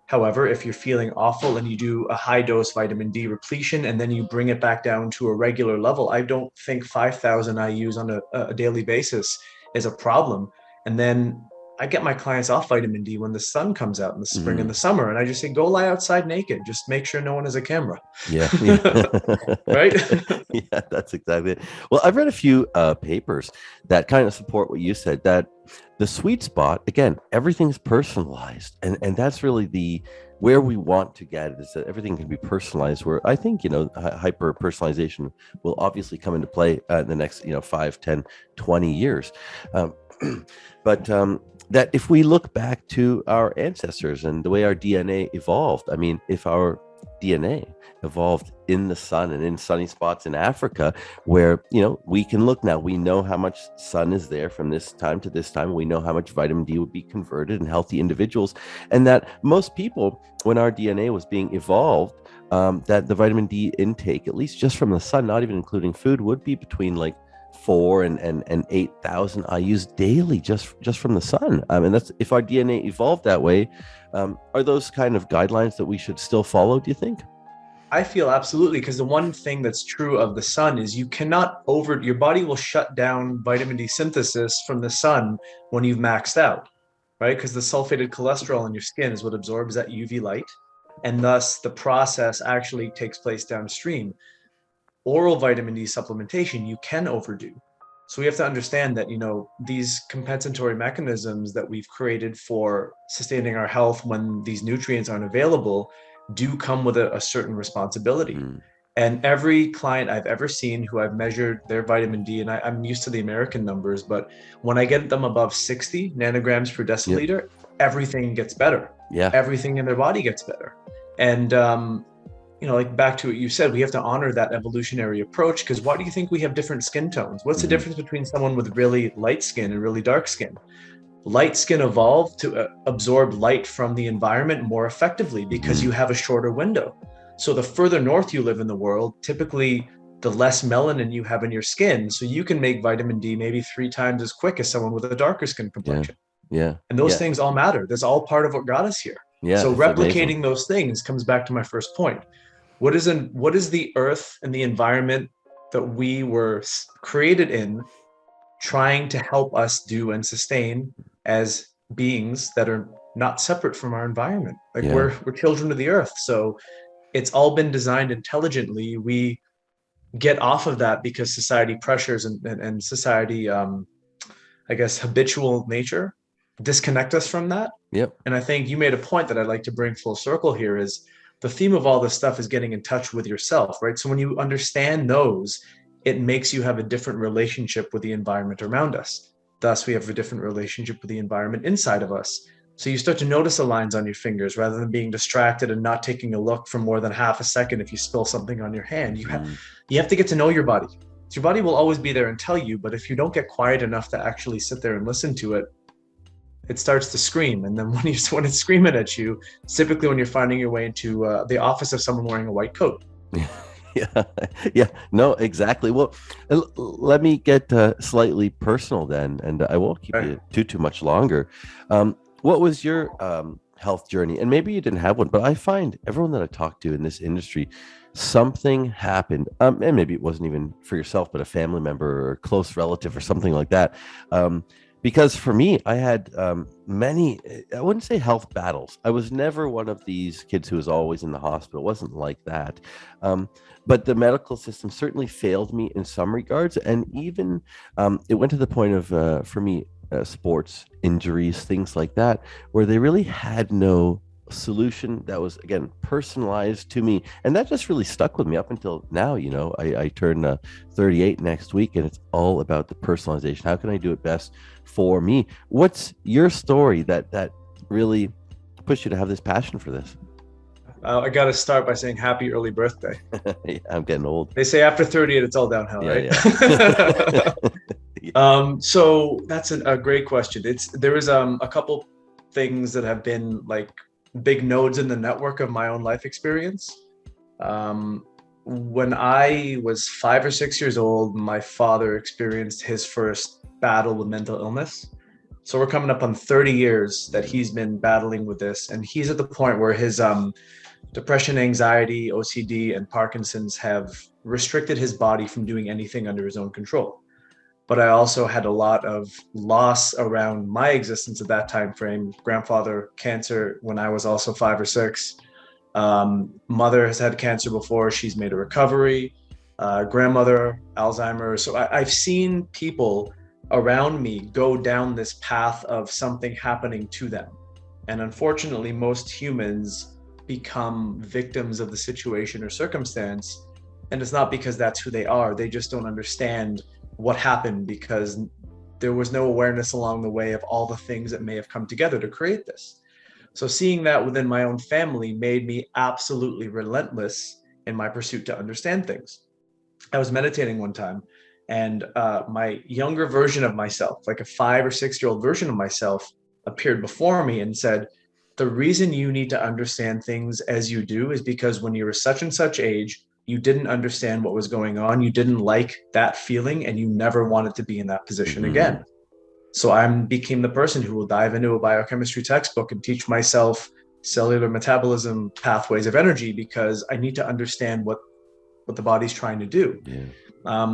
However, if you're feeling awful and you do a high dose vitamin D repletion and then you bring it back down to a regular level, I don't think 5,000 IUs on a daily basis is a problem. And then I get my clients off vitamin D when the sun comes out in the spring and the summer. And I just say, go lie outside naked. Just make sure no one has a camera. Yeah. Right? Yeah, that's exactly it. Well, I've read a few papers that kind of support what you said, that the sweet spot, again, everything's personalized. And that's really where we want to get it, is that everything can be personalized, where I think, hyper personalization will obviously come into play in the next, 5, 10, 20 years. But that if we look back to our ancestors and the way our DNA evolved, I mean, if our DNA evolved in the sun and in sunny spots in Africa, where, we can look now, we know how much sun is there from this time to this time. We know how much vitamin D would be converted in healthy individuals. And that most people, when our DNA was being evolved, that the vitamin D intake, at least just from the sun, not even including food, would be between like 4,000 and 8,000 IUs daily just from the sun. And that's if our DNA evolved that way. Are those kind of guidelines that we should still follow, do you think? I feel absolutely, because the one thing that's true of the sun is you cannot your body will shut down vitamin D synthesis from the sun when you've maxed out, right? Because the sulfated cholesterol in your skin is what absorbs that UV light, and thus the process actually takes place downstream. Oral vitamin D supplementation you can overdo. So we have to understand that, these compensatory mechanisms that we've created for sustaining our health when these nutrients aren't available do come with a certain responsibility. And every client I've ever seen who I've measured their vitamin D, and I'm used to the American numbers, but when I get them above 60 nanograms per deciliter, everything gets better. Yeah. Everything in their body gets better. And, like back to what you said, we have to honor that evolutionary approach, because why do you think we have different skin tones? What's the difference between someone with really light skin and really dark skin? Light skin evolved to absorb light from the environment more effectively because you have a shorter window. So the further north you live in the world, typically the less melanin you have in your skin. So you can make vitamin D maybe 3 times as quick as someone with a darker skin complexion. Yeah. And those things all matter. That's all part of what got us here. Yeah. So replicating those things comes back to my first point. What is the earth and the environment that we were created in trying to help us do and sustain as beings that are not separate from our environment. Like Yeah. we're children of the earth. So it's all been designed intelligently. We get off of that because society pressures and society, I guess, habitual nature disconnect us from that. Yep. And I think you made a point that I'd like to bring full circle here is the theme of all this stuff is getting in touch with yourself, right? So when you understand those, it makes you have a different relationship with the environment around us. Thus, we have a different relationship with the environment inside of us. So you start to notice the lines on your fingers rather than being distracted and not taking a look for more than half a second if you spill something on your hand. You have to get to know your body. Your body will always be there and tell you, but if you don't get quiet enough to actually sit there and listen to it, it starts to scream. And then when it's screaming at you, typically when you're finding your way into the office of someone wearing a white coat. Yeah, yeah, no, exactly. Well, let me get slightly personal then, and I won't keep you too much longer. What was your health journey? And maybe you didn't have one, but I find everyone that I talk to in this industry, something happened, and maybe it wasn't even for yourself, but a family member or a close relative or something like that. Because for me, I had many, I wouldn't say health battles. I was never one of these kids who was always in the hospital. It wasn't like that. But the medical system certainly failed me in some regards. And even it went to the point of, for me, sports injuries, things like that, where they really had no solution that was, again, personalized to me. And that just really stuck with me up until now. I turn 38 next week, and it's all about the personalization. How can I do it best for me? What's your story that really pushed you to have this passion for this? I got to start by saying happy early birthday. Yeah, I'm getting old. They say after 38, it's all downhill, Yeah, right? yeah. So that's a great question. There is a couple things that have been like big nodes in the network of my own life experience. When I was 5 or 6 years old, my father experienced his first battle with mental illness. So we're coming up on 30 years that he's been battling with this, and he's at the point where his depression, anxiety, OCD, and Parkinson's have restricted his body from doing anything under his own control. But I also had a lot of loss around my existence at that time frame. Grandfather, cancer when I was also 5 or 6. Mother has had cancer before. She's made a recovery. Grandmother, Alzheimer's. So I've seen people around me go down this path of something happening to them. And unfortunately, most humans become victims of the situation or circumstance. And it's not because that's who they are. They just don't understand what happened because there was no awareness along the way of all the things that may have come together to create this. So seeing that within my own family made me absolutely relentless in my pursuit to understand things. I was meditating one time, and my younger version of myself, like a 5 or 6 year old version of myself, appeared before me and said, the reason you need to understand things as you do is because when you were such and such age, you didn't understand what was going on. You didn't like that feeling, and you never wanted to be in that position again. So I became the person who will dive into a biochemistry textbook and teach myself cellular metabolism pathways of energy because I need to understand what the body's trying to do. Yeah.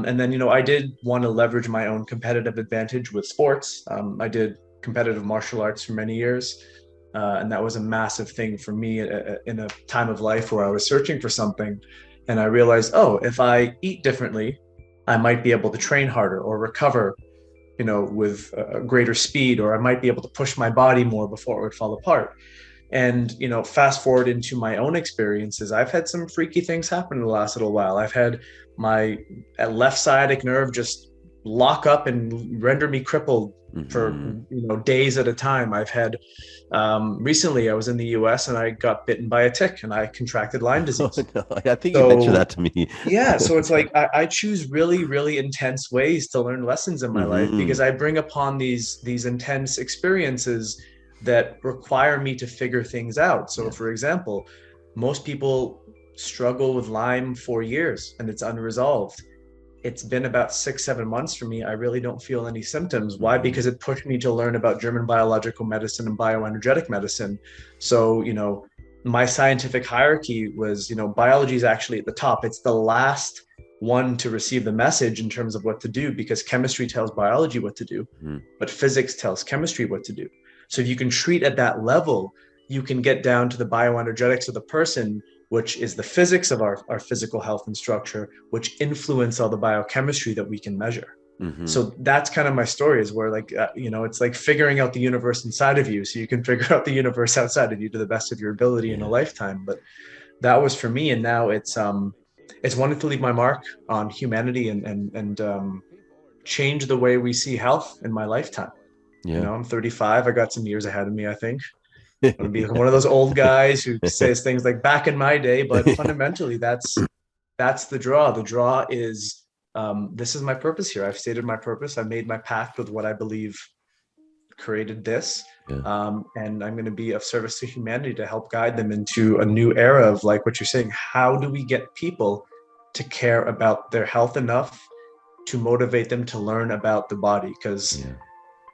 And then, I did want to leverage my own competitive advantage with sports. I did competitive martial arts for many years. And that was a massive thing for me in a time of life where I was searching for something. And I realized, if I eat differently, I might be able to train harder or recover, with greater speed, or I might be able to push my body more before it would fall apart. And, fast forward into my own experiences, I've had some freaky things happen in the last little while. I've had my left sciatic nerve just lock up and render me crippled for days at a time. I've had recently I was in the US and I got bitten by a tick and I contracted Lyme disease. Oh, no. I think you mentioned that to me. Yeah, so it's like I choose really, really intense ways to learn lessons in my life because I bring upon these intense experiences that require me to figure things out. So for example, most people struggle with Lyme for years and it's unresolved. It's been about 6-7 months for me. I really don't feel any symptoms. Why? Because it pushed me to learn about German biological medicine and bioenergetic medicine. So, my scientific hierarchy was, biology is actually at the top. It's the last one, to receive the message in terms of what to do, because chemistry tells biology what to do, but physics tells chemistry what to do. So if you can treat at that level, you can get down to the bioenergetics of the person, which is the physics of our physical health and structure, which influence all the biochemistry that we can measure. So that's kind of my story, is where like, it's like figuring out the universe inside of you so you can figure out the universe outside of you to the best of your ability in a lifetime. But that was for me. And now it's wanting to leave my mark on humanity and change the way we see health in my lifetime. Yeah. I'm 35. I got some years ahead of me, I think. I'm going to be one of those old guys who says things like back in my day, but fundamentally that's the draw. The draw is, this is my purpose here. I've stated my purpose. I've made my pact with what I believe created this. And I'm going to be of service to humanity to help guide them into a new era of, like what you're saying, how do we get people to care about their health enough to motivate them to learn about the body? Because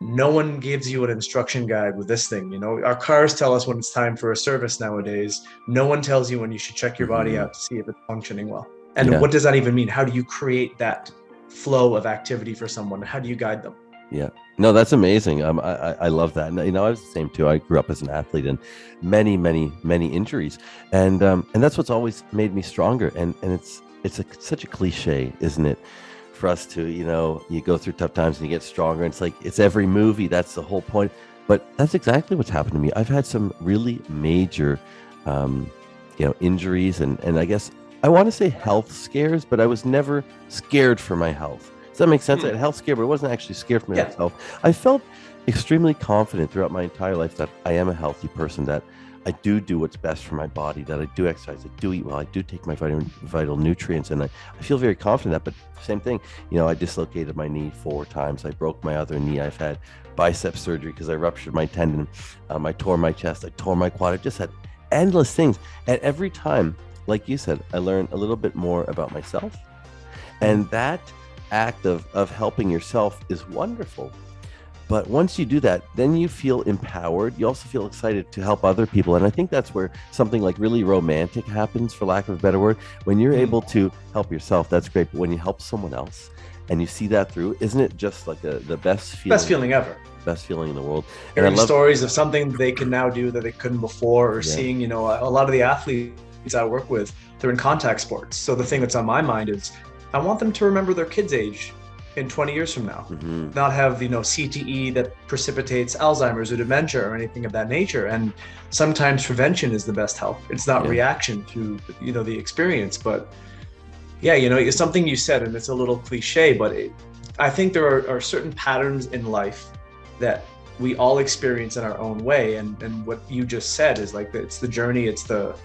no one gives you an instruction guide with this thing. Our cars tell us when it's time for a service nowadays. No one tells you when you should check your body out to see if it's functioning well. And what does that even mean? How do you create that flow of activity for someone? How do you guide them? Yeah, no, that's amazing. I love that. And, I was the same too. I grew up as an athlete and many, many, many injuries. And that's what's always made me stronger. And it's such a cliche, isn't it? For us to, you go through tough times and you get stronger. And it's like, it's every movie. That's the whole point. But that's exactly what's happened to me. I've had some really major, injuries and I guess I want to say health scares, but I was never scared for my health. Does that make sense? I had health scare, but I wasn't actually scared for myself. I felt extremely confident throughout my entire life that I am a healthy person, that I do what's best for my body, that I do exercise, I do eat well, I do take my vital nutrients, and I feel very confident that. But same thing, I dislocated my knee 4 times. I broke my other knee. I've had bicep surgery because I ruptured my tendon. I tore my chest. I tore my quad. I've just had endless things. And every time, like you said, I learned a little bit more about myself. And that act of helping yourself is wonderful. But once you do that, then you feel empowered. You also feel excited to help other people. And I think that's where something like really romantic happens, for lack of a better word. When you're able to help yourself, that's great. But when you help someone else and you see that through, isn't it just like the best feeling? Best feeling ever. Best feeling in the world. Hearing stories of something they can now do that they couldn't before, or seeing, a lot of the athletes I work with, they're in contact sports. So the thing that's on my mind is I want them to remember their kids' age in 20 years from now, not have, CTE that precipitates Alzheimer's or dementia or anything of that nature. And sometimes prevention is the best help. It's not reaction to, the experience. But it's something you said, and it's a little cliche, but I think there are certain patterns in life that we all experience in our own way. And what you just said is like, it's the journey, it's the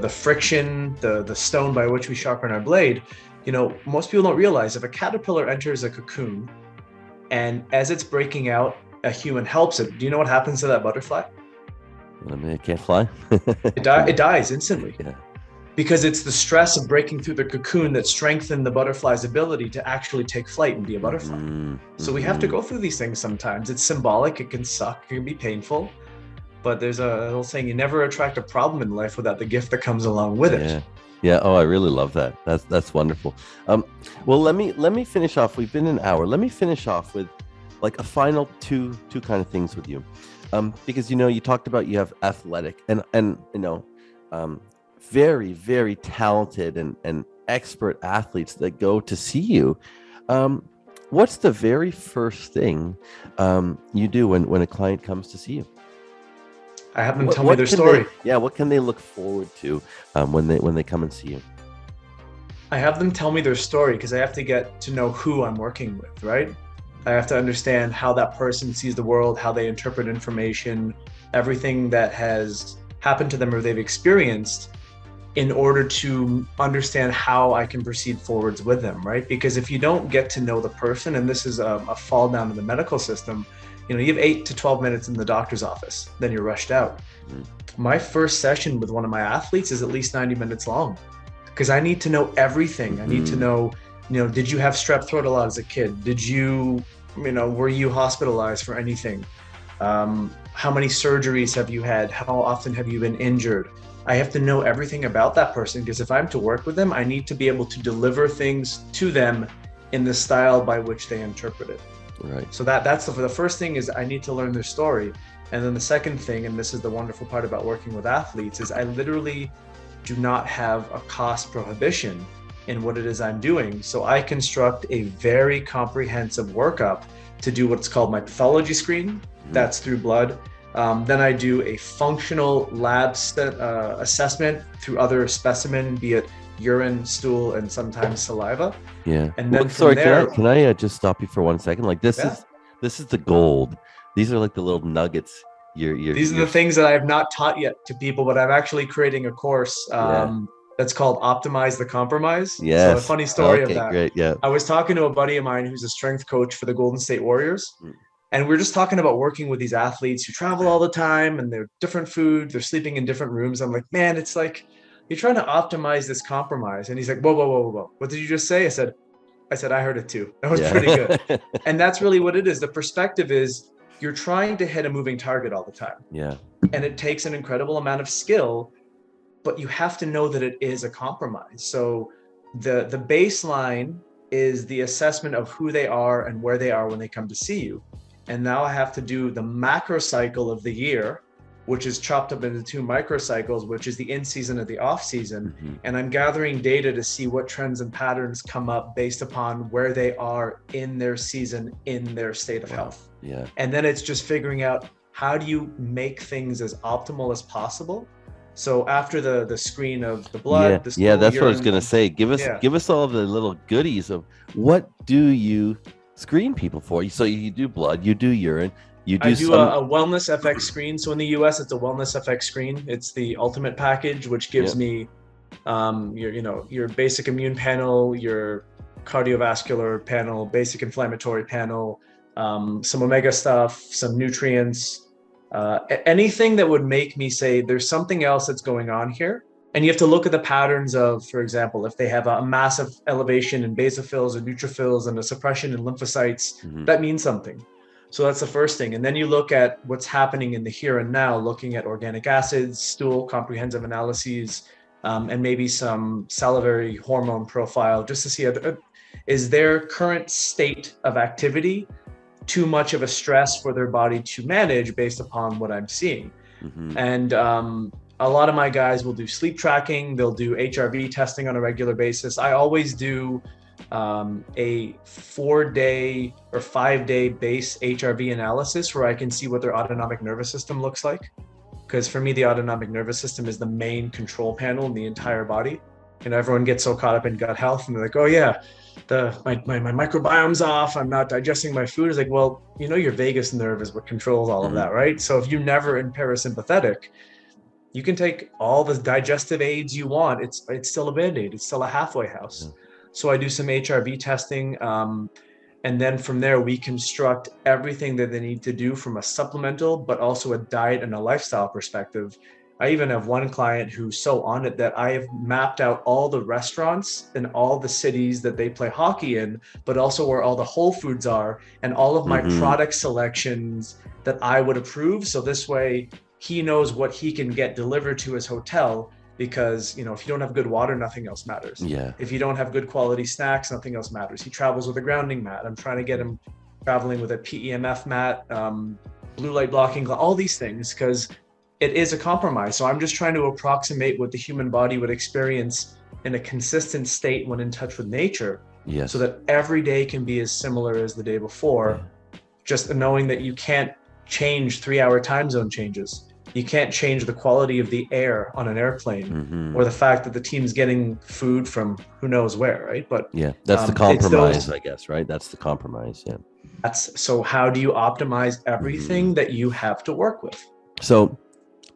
friction, the stone by which we sharpen our blade. Most people don't realize if a caterpillar enters a cocoon and as it's breaking out, a human helps it. Do you know what happens to that butterfly? It can't fly. It dies instantly. Because it's the stress of breaking through the cocoon that strengthened the butterfly's ability to actually take flight and be a butterfly. So we have to go through these things sometimes. It's symbolic. It can suck. It can be painful. But there's a little saying, you never attract a problem in life without the gift that comes along with it. Yeah. Oh, I really love that. That's wonderful. Well, let me finish off. We've been an hour. Let me finish off with like a final two kind of things with you, because you talked about you have athletic and very, very talented and expert athletes that go to see you. What's the very first thing you do when a client comes to see you? I have them tell me their story. What can they look forward to when they come and see you? I have them tell me their story because I have to get to know who I'm working with, right? I have to understand how that person sees the world, how they interpret information, everything that has happened to them or they've experienced, in order to understand how I can proceed forwards with them, right? Because if you don't get to know the person, and this is a fall down in the medical system, you have 8 to 12 minutes in the doctor's office, then you're rushed out. My first session with one of my athletes is at least 90 minutes long because I need to know everything. I need to know, did you have strep throat a lot as a kid? Did you, were you hospitalized for anything? How many surgeries have you had? How often have you been injured? I have to know everything about that person, because if I'm to work with them, I need to be able to deliver things to them in the style by which they interpret it. Right. So that's the first thing, is I need to learn their story. And then the second thing, and this is the wonderful part about working with athletes, is I literally do not have a cost prohibition in what it is I'm doing. So I construct a very comprehensive workup to do what's called my pathology screen. That's through blood. Then I do a functional lab assessment through other specimen, be it urine, stool, and sometimes saliva. Yeah. And then Sorry, there, can I just stop you for 1 second? Like this yeah, is the gold. These are like the little nuggets. these are the things that I have not taught yet to people, but I'm actually creating a course Yeah. that's called Optimize the Compromise. So a Yes. funny story of Okay, that. great. Yeah. I was talking to a buddy of mine who's a strength coach for the Golden State Warriors. And we're just talking about working with these athletes who travel all the time, and they're different food, they're sleeping in different rooms. I'm like, man, it's like you're trying to optimize this compromise. And he's like, whoa, whoa, whoa, whoa, whoa. What did you just say? I said, I heard it too. That was pretty good. And that's really what it is. The perspective is you're trying to hit a moving target all the time. Yeah. And it takes an incredible amount of skill, but you have to know that it is a compromise. So the baseline is the assessment of who they are and where they are when they come to see you. And now I have to do the macro cycle of the year, which is chopped up into 2 microcycles, which is the in season and the off season. And I'm gathering data to see what trends and patterns come up based upon where they are in their season, in their state of health. Yeah. And then it's just figuring out, how do you make things as optimal as possible? So after the screen of the blood, the stool, that's what I was urine, gonna say. Give us all the little goodies of what do you screen people for. So you do blood, you do urine, you do I do a wellness FX screen. So in the US, it's a wellness FX screen. It's the ultimate package, which gives me your basic immune panel, your cardiovascular panel, basic inflammatory panel, some omega stuff, some nutrients, anything that would make me say there's something else that's going on here. And you have to look at the patterns of, for example, if they have a massive elevation in basophils or neutrophils and a suppression in lymphocytes, that means something. So that's the first thing. And then you look at what's happening in the here and now, looking at organic acids, stool, comprehensive analyses, and maybe some salivary hormone profile, just to see, is their current state of activity too much of a stress for their body to manage based upon what I'm seeing. And a lot of my guys will do sleep tracking. They'll do HRV testing on a regular basis. I always do a 4-day or 5-day base HRV analysis where I can see what their autonomic nervous system looks like. Because for me, the autonomic nervous system is the main control panel in the entire body. And everyone gets so caught up in gut health and they're like, oh yeah, my microbiome's off, I'm not digesting my food. It's like, well, your vagus nerve is what controls all of that, right? So if you're never in parasympathetic, you can take all the digestive aids you want. It's still a Band-Aid. It's still a halfway house. So I do some HRV testing. And then from there, we construct everything that they need to do from a supplemental, but also a diet and a lifestyle perspective. I even have one client who's so on it that I have mapped out all the restaurants in all the cities that they play hockey in, but also where all the Whole Foods are and all of my product selections that I would approve. So this way he knows what he can get delivered to his hotel, because, if you don't have good water, nothing else matters. Yeah. If you don't have good quality snacks, nothing else matters. He travels with a grounding mat. I'm trying to get him traveling with a PEMF mat, blue light blocking, all these things, because it is a compromise. So I'm just trying to approximate what the human body would experience in a consistent state when in touch with nature. Yes. So that every day can be as similar as the day before. Just knowing that you can't change 3-hour time zone changes. You can't change the quality of the air on an airplane, or the fact that the team's getting food from who knows where, right? But that's the compromise, I guess, right? That's the compromise. Yeah. So how do you optimize everything that you have to work with? So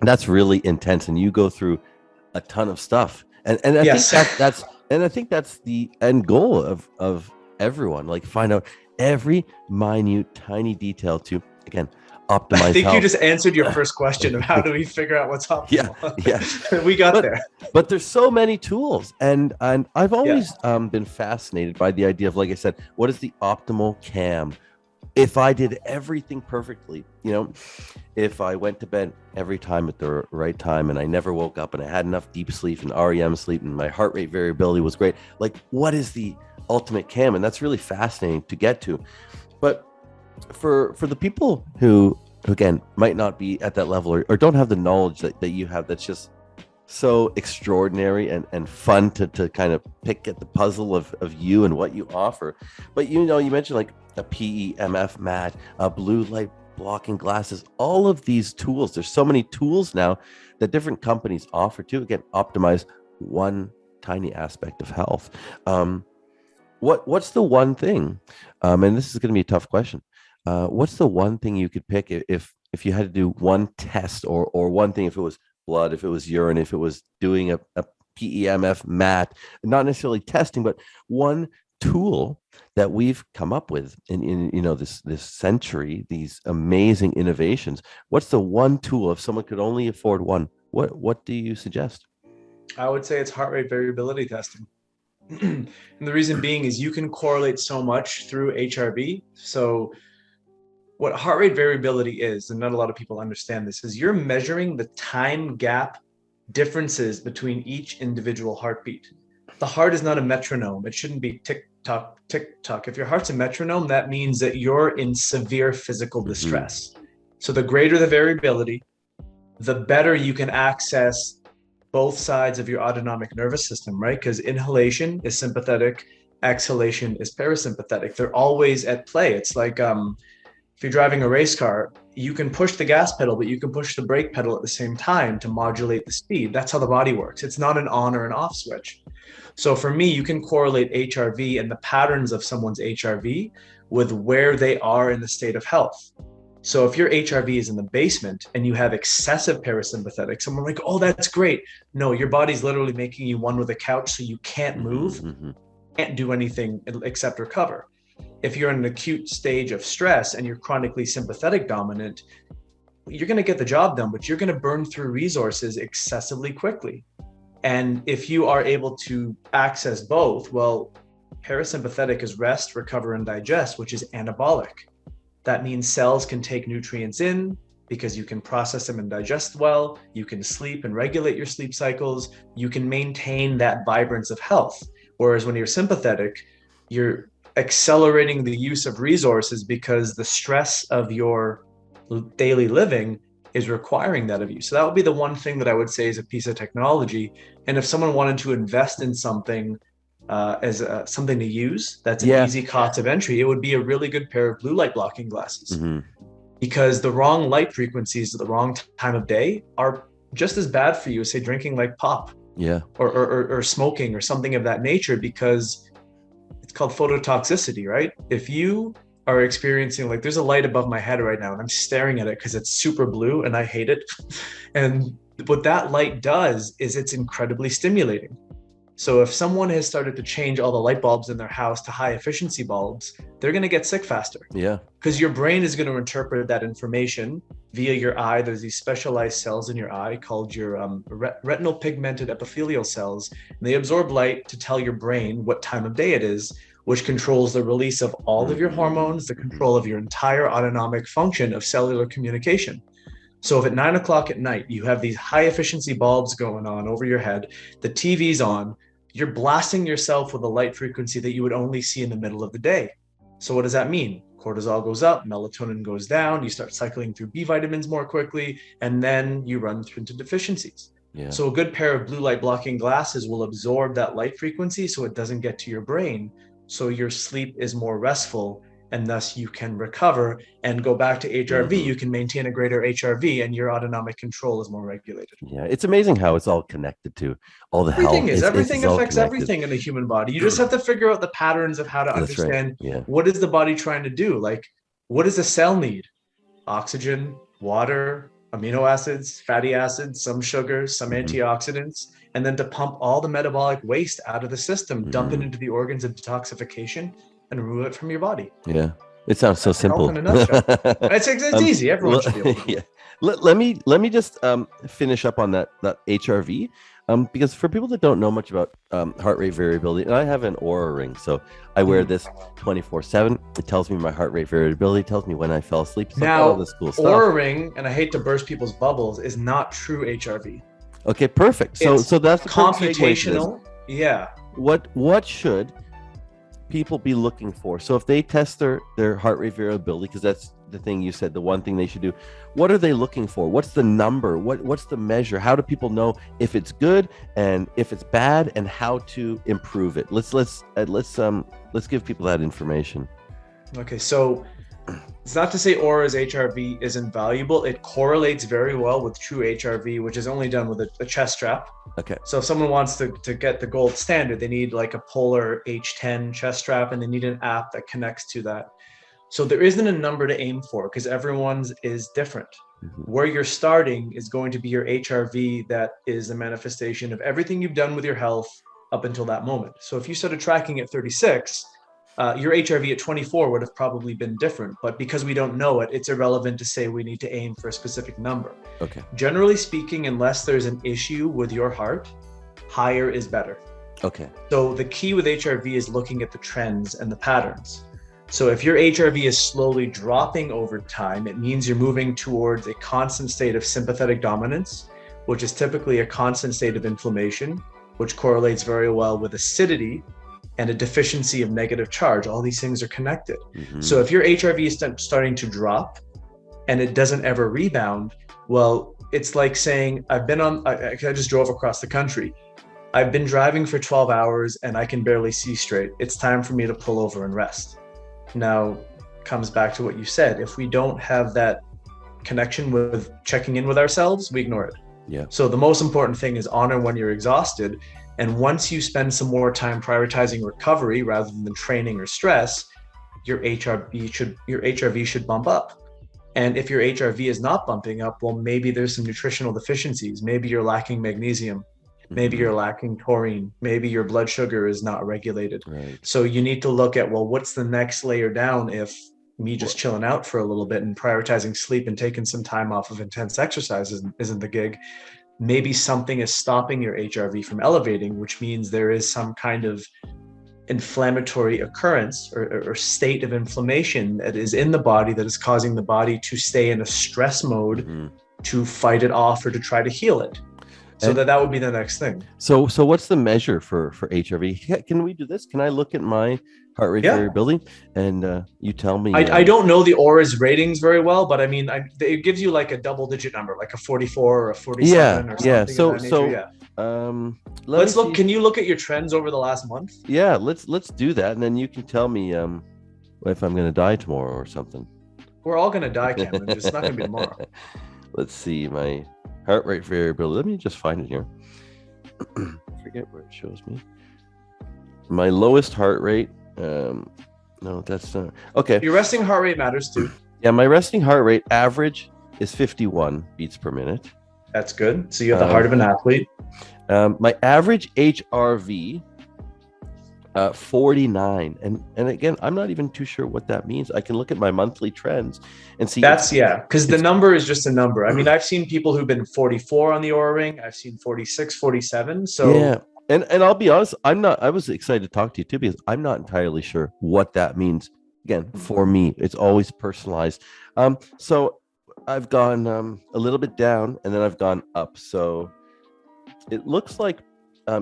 that's really intense, and you go through a ton of stuff, and I think that's the end goal of everyone. Like, find out every minute, tiny detail to, again, optimize I think health. You just answered your first question of how do we figure out what's optimal. We got there. But there's so many tools, and I've always been fascinated by the idea of, like I said, what is the optimal cam? if I did everything perfectly, if I went to bed every time at the right time and I never woke up and I had enough deep sleep and REM sleep and my heart rate variability was great, like what is the ultimate cam? And that's really fascinating to get to. But for the people who again might not be at that level or don't have the knowledge that you have, that's just so extraordinary and fun to kind of pick at the puzzle of you and what you offer. But you mentioned like a PEMF mat, blue light blocking glasses, all of these tools. There's so many tools now that different companies offer to, again, optimize one tiny aspect of health. What's the one thing, and this is going to be a tough question, what's the one thing you could pick if you had to do one test or one thing, if it was blood, if it was urine, if it was doing a PEMF mat, not necessarily testing, but one tool that we've come up with in this century, these amazing innovations. What's the one tool, if someone could only afford one, what do you suggest? I would say it's heart rate variability testing. And the reason being is you can correlate so much through HRV. So what heart rate variability is, and not a lot of people understand this, is you're measuring the time gap differences between each individual heartbeat. The heart is not a metronome. It shouldn't be tick tock, tick tock. If your heart's a metronome, that means that you're in severe physical distress. So the greater the variability, the better you can access both sides of your autonomic nervous system, right? Because inhalation is sympathetic, exhalation is parasympathetic. They're always at play. It's like if you're driving a race car, you can push the gas pedal, but you can push the brake pedal at the same time to modulate the speed. That's how the body works. It's not an on or an off switch. So for me, you can correlate HRV and the patterns of someone's HRV with where they are in the state of health. So if your HRV is in the basement and you have excessive parasympathetic, someone like, oh, that's great. No, your body's literally making you one with a couch, so you can't move, can't do anything except recover. If you're in an acute stage of stress and you're chronically sympathetic dominant, you're going to get the job done, but you're going to burn through resources excessively quickly. And if you are able to access both, well, parasympathetic is rest, recover, and digest, which is anabolic. That means cells can take nutrients in because you can process them and digest well. You can sleep and regulate your sleep cycles. You can maintain that vibrance of health. Whereas when you're sympathetic, you're accelerating the use of resources because the stress of your daily living is requiring that of you. So that would be the one thing that I would say is a piece of technology. And if someone wanted to invest in something as something to use that's an easy cost of entry, it would be a really good pair of blue light blocking glasses. Because the wrong light frequencies at the wrong time of day are just as bad for you as, say, drinking like pop or smoking or something of that nature, because it's called phototoxicity, right? If you are experiencing, like, there's a light above my head right now and I'm staring at it because it's super blue and I hate it. And what that light does is it's incredibly stimulating. So if someone has started to change all the light bulbs in their house to high efficiency bulbs, they're going to get sick faster. Because your brain is going to interpret that information via your eye. There's these specialized cells in your eye called your retinal pigmented epithelial cells. And they absorb light to tell your brain what time of day it is, which controls the release of all of your hormones, the control of your entire autonomic function of cellular communication. So if at 9 o'clock at night, you have these high efficiency bulbs going on over your head, the TV's on, you're blasting yourself with a light frequency that you would only see in the middle of the day. So what does that mean? Cortisol goes up, melatonin goes down, you start cycling through B vitamins more quickly, and then you run into deficiencies. So a good pair of blue light blocking glasses will absorb that light frequency so it doesn't get to your brain. So your sleep is more restful, and thus you can recover and go back to HRV. You can maintain a greater HRV and your autonomic control is more regulated. It's amazing how it's all connected to all the everything health. Everything affects everything in the human body. You just have to figure out the patterns of how to understand what is the body trying to do. Like, what does a cell need? Oxygen, water, amino acids, fatty acids, some sugars, some antioxidants, and then to pump all the metabolic waste out of the system, dump it into the organs of detoxification, and remove it from your body. It sounds so simple. In a nutshell. It's easy. Everyone should be able to do it. Let me just finish up on that HRV. Because for people that don't know much about heart rate variability, and I have an Aura ring, so I wear this 24/7. It tells me my heart rate variability, tells me when I fell asleep. It's got all Now, this cool stuff. Aura Ring, and I hate to burst people's bubbles, is not true HRV. Okay, perfect. So It's that's the perfect segue to this. computational. Yeah. What should people be looking for? So if they test their heart rate variability, because that's the thing you said, the one thing they should do, what are they looking for? What's the number? What's the measure? How do people know if it's good and if it's bad, and how to improve it? Let's give people that information. Okay, so it's not to say Aura's HRV isn't valuable. It correlates very well with true HRV, which is only done with a chest strap. Okay. So if someone wants to get the gold standard, they need like a Polar H10 chest strap, and they need an app that connects to that. So there isn't a number to aim for because everyone's is different. Where you're starting is going to be your HRV that is a manifestation of everything you've done with your health up until that moment. So if you started tracking at 36, your HRV at 24 would have probably been different, but because we don't know it, it's irrelevant to say we need to aim for a specific number. Okay. Generally speaking, unless there's an issue with your heart, higher is better. Okay. So the key with HRV is looking at the trends and the patterns. So if your HRV is slowly dropping over time, it means you're moving towards a constant state of sympathetic dominance, which is typically a constant state of inflammation, which correlates very well with acidity and a deficiency of negative charge. All these things are connected. So if your HRV is starting to drop and it doesn't ever rebound, well, it's like saying, I just drove across the country. I've been driving for 12 hours and I can barely see straight. It's time for me to pull over and rest. Now, comes back to what you said. If we don't have that connection with checking in with ourselves, we ignore it. Yeah. So the most important thing is honor when you're exhausted. And once you spend some more time prioritizing recovery rather than training or stress, your HRV should bump up. And if your HRV is not bumping up, well, maybe there's some nutritional deficiencies. Maybe you're lacking magnesium. Maybe you're lacking taurine. Maybe your blood sugar is not regulated. Right. So you need to look at, well, what's the next layer down if me just chilling out for a little bit and prioritizing sleep and taking some time off of intense exercise isn't the gig. Maybe something is stopping your HRV from elevating, which means there is some kind of inflammatory occurrence or state of inflammation that is in the body that is causing the body to stay in a stress mode to fight it off or to try to heal it. So that would be the next thing. So what's the measure for HRV? Can we do this? Can I look at my heart rate variability and you tell me? I don't know the Aura's ratings very well, but I mean, it gives you like a double-digit number, like a 44 or a 47 or something. Let's look. Can you look at your trends over the last month? Yeah, let's do that, and then you can tell me if I'm going to die tomorrow or something. We're all going to die, Cameron. It's not going to be tomorrow. Let's see my heart rate variability. Let me just find it here. I forget where it shows me. My lowest heart rate. No, that's not okay. Your resting heart rate matters too. Yeah, my resting heart rate average is 51 beats per minute. That's good. So you have the heart of an athlete. My average HRV 49, and again, I'm not even too sure what that means. I can look at my monthly trends and see. Because the number is just a number. I mean, I've seen people who've been 44 on the Oura ring. I've seen 46, 47. So yeah, and I'll be honest, I was excited to talk to you too, because I'm not entirely sure what that means. Again, for me, it's always personalized. So I've gone a little bit down and then I've gone up. So it looks like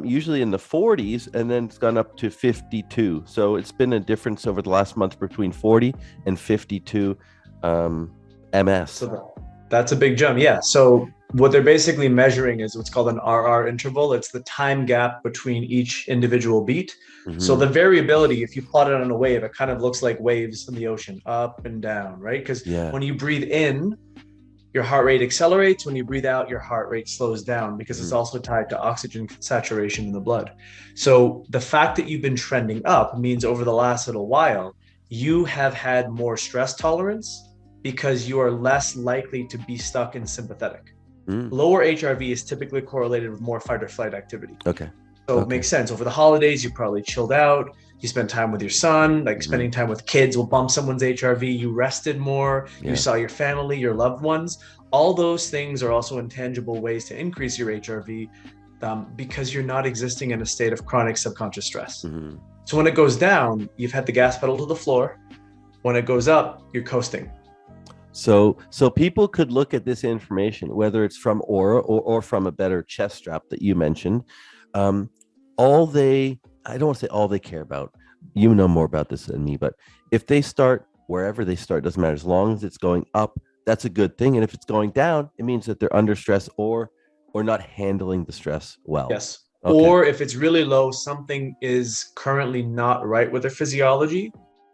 usually in the 40s, and then it's gone up to 52. So it's been a difference over the last month between 40 and 52 MS. So that's a big jump. Yeah. So what they're basically measuring is what's called an RR interval. It's the time gap between each individual beat. So the variability, if you plot it on a wave, it kind of looks like waves in the ocean, up and down, right? Because when you breathe in, your heart rate accelerates. When you breathe out, your heart rate slows down, because it's also tied to oxygen saturation in the blood. So the fact that you've been trending up means over the last little while, you have had more stress tolerance because you are less likely to be stuck in sympathetic. Lower HRV is typically correlated with more fight or flight activity. So it makes sense. Over the holidays, you probably chilled out. You spent time with your son, like spending time with kids will bump someone's HRV. You rested more. You saw your family, your loved ones. All those things are also intangible ways to increase your HRV. because you're not existing in a state of chronic subconscious stress. Mm-hmm. So when it goes down, you've had the gas pedal to the floor. When it goes up, you're coasting. So people could look at this information, whether it's from Aura or from a better chest strap that you mentioned. I don't want to say all they care about. You know more about this than me, but if they start wherever they start, doesn't matter. As long as it's going up, that's a good thing. And if it's going down, it means that they're under stress or not handling the stress well. Yes. Okay. Or if it's really low, something is currently not right with their physiology.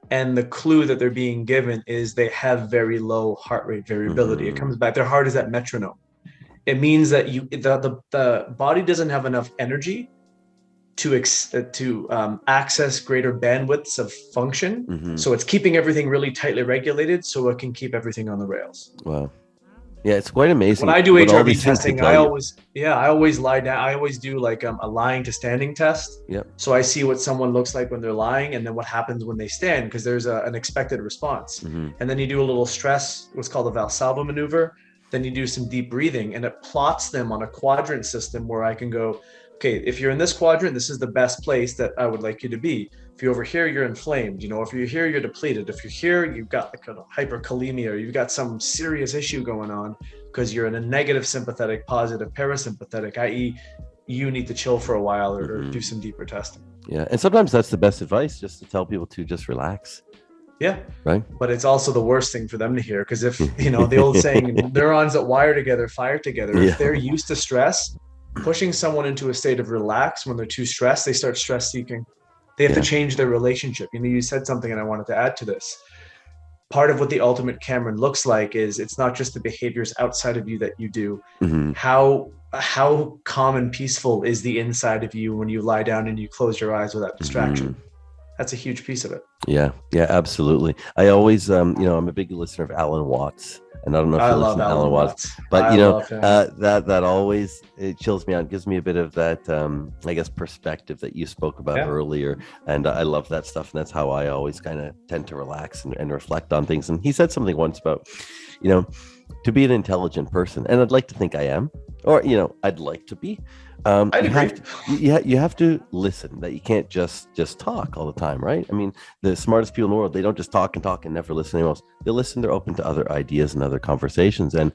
And the clue that they're being given is they have very low heart rate variability. Mm-hmm. It comes back, their heart is at metronome. It means that the body doesn't have enough energy to access greater bandwidths of function. Mm-hmm. So it's keeping everything really tightly regulated so it can keep everything on the rails. Wow. Yeah, it's quite amazing. When I do what all HRV these things testing, can tell you. I always lie down. I always do like a lying to standing test. Yep. So I see what someone looks like when they're lying and then what happens when they stand, because there's an expected response. Mm-hmm. And then you do a little stress, what's called a Valsalva maneuver. Then you do some deep breathing and it plots them on a quadrant system where I can go, okay, if you're in this quadrant, this is the best place that I would like you to be. If you're over here, you're inflamed. You know, if you're here, you're depleted. If you're here, you've got like a hyperkalemia, or you've got some serious issue going on because you're in a negative sympathetic, positive parasympathetic, i.e., you need to chill for a while or do some deeper testing. Yeah. And sometimes that's the best advice, just to tell people to just relax. Yeah. Right. But it's also the worst thing for them to hear, because if, you know, the old saying, neurons that wire together, fire together. Yeah. If they're used to stress, pushing someone into a state of relax when they're too stressed, they start stress seeking. They have to change their relationship. You know, you said something and I wanted to add to this. Part of what the ultimate Cameron looks like is it's not just the behaviors outside of you that you do. Mm-hmm. How calm and peaceful is the inside of you when you lie down and you close your eyes without distraction? Mm-hmm. That's a huge piece of it. Yeah, absolutely. I always, I'm a big listener of Alan Watts, and I don't know if you listen to Alan Watts, but that always, it chills me out, gives me a bit of that, I guess, perspective that you spoke about earlier, and I love that stuff, and that's how I always kind of tend to relax and reflect on things. And he said something once about, to be an intelligent person, and I'd like to think I am, or I'd like to be. You have to listen. That you can't just talk all the time, right? I mean, the smartest people in the world, they don't just talk and never listen to anyone else. They listen. They're open to other ideas and other conversations. And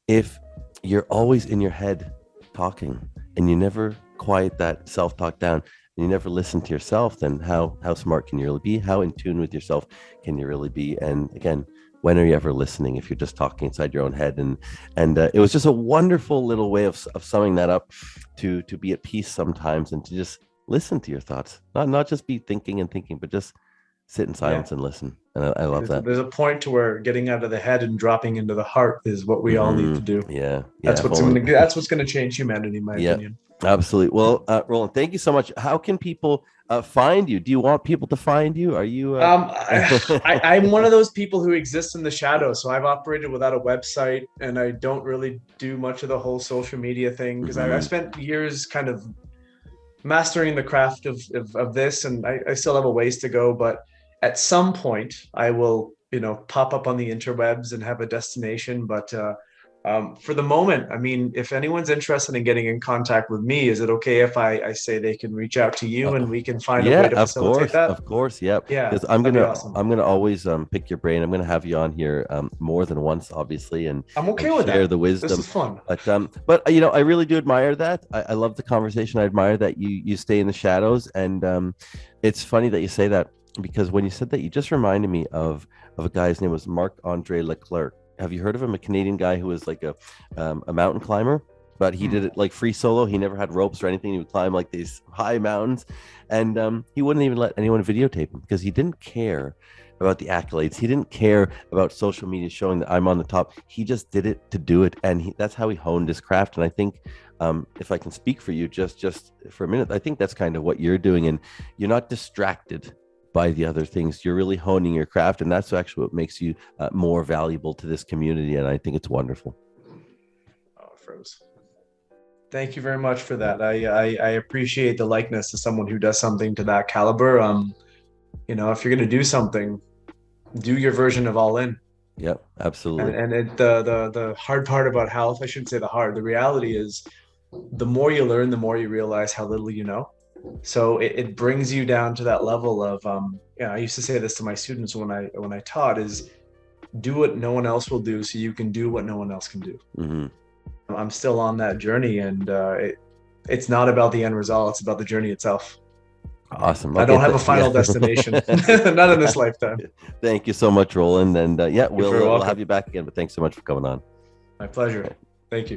if you're always in your head talking and you never quiet that self-talk down, and you never listen to yourself, then how smart can you really be? How in tune with yourself can you really be? And again, when are you ever listening if you're just talking inside your own head? And it was just a wonderful little way of summing that up, to be at peace sometimes and to just listen to your thoughts, not just be thinking, but just sit in silence and listen. And I love that. There's a point to where getting out of the head and dropping into the heart is what we all need to do. Yeah. That's what's going to change humanity, in my opinion. Absolutely. Well, Roland, thank you so much. How can people find you? Do you want people to find you? Are you? I'm one of those people who exists in the shadows. So I've operated without a website, and I don't really do much of the whole social media thing, because I spent years kind of mastering the craft of this, and I still have a ways to go. But at some point, I will, pop up on the interwebs and have a destination. But for the moment, I mean, if anyone's interested in getting in contact with me, is it okay if I say they can reach out to you and we can find a way to facilitate that? Of course, yep. Yeah, because I'm gonna always pick your brain. I'm gonna have you on here more than once, obviously, and I'm okay with share that. the wisdom. This is fun. But I really do admire that. I love the conversation. I admire that you stay in the shadows, and it's funny that you say that, because when you said that, you just reminded me of a guy. His name was Marc-Andre Leclerc. Have you heard of him? A Canadian guy who was like a mountain climber, but he did it like free solo. He never had ropes or anything. He would climb like these high mountains, and he wouldn't even let anyone videotape him, because he didn't care about the accolades. He didn't care about social media showing that I'm on the top. He just did it to do it, and that's how he honed his craft. And I think, if I can speak for you just for a minute, I think that's kind of what you're doing, and you're not distracted by the other things. You're really honing your craft, and that's actually what makes you more valuable to this community, and I think it's wonderful. Oh, froze. Thank you very much for that. I appreciate the likeness to someone who does something to that caliber. If you're going to do something, do your version of all in. Yep, absolutely. And the hard part about health, I shouldn't say the reality is, the more you learn, the more you realize how little you know. So it brings you down to that level of yeah, I used to say this to my students when I taught is do what no one else will do so you can do what no one else can do. Mm-hmm. I'm still on that journey, and it's not about the end result, it's about the journey itself. Awesome. I Okay. don't have a final destination, not in this lifetime. Thank you so much, Roland. And yeah, You're very we'll have welcome. you back again. But thanks so much for coming on. My pleasure. Thank you.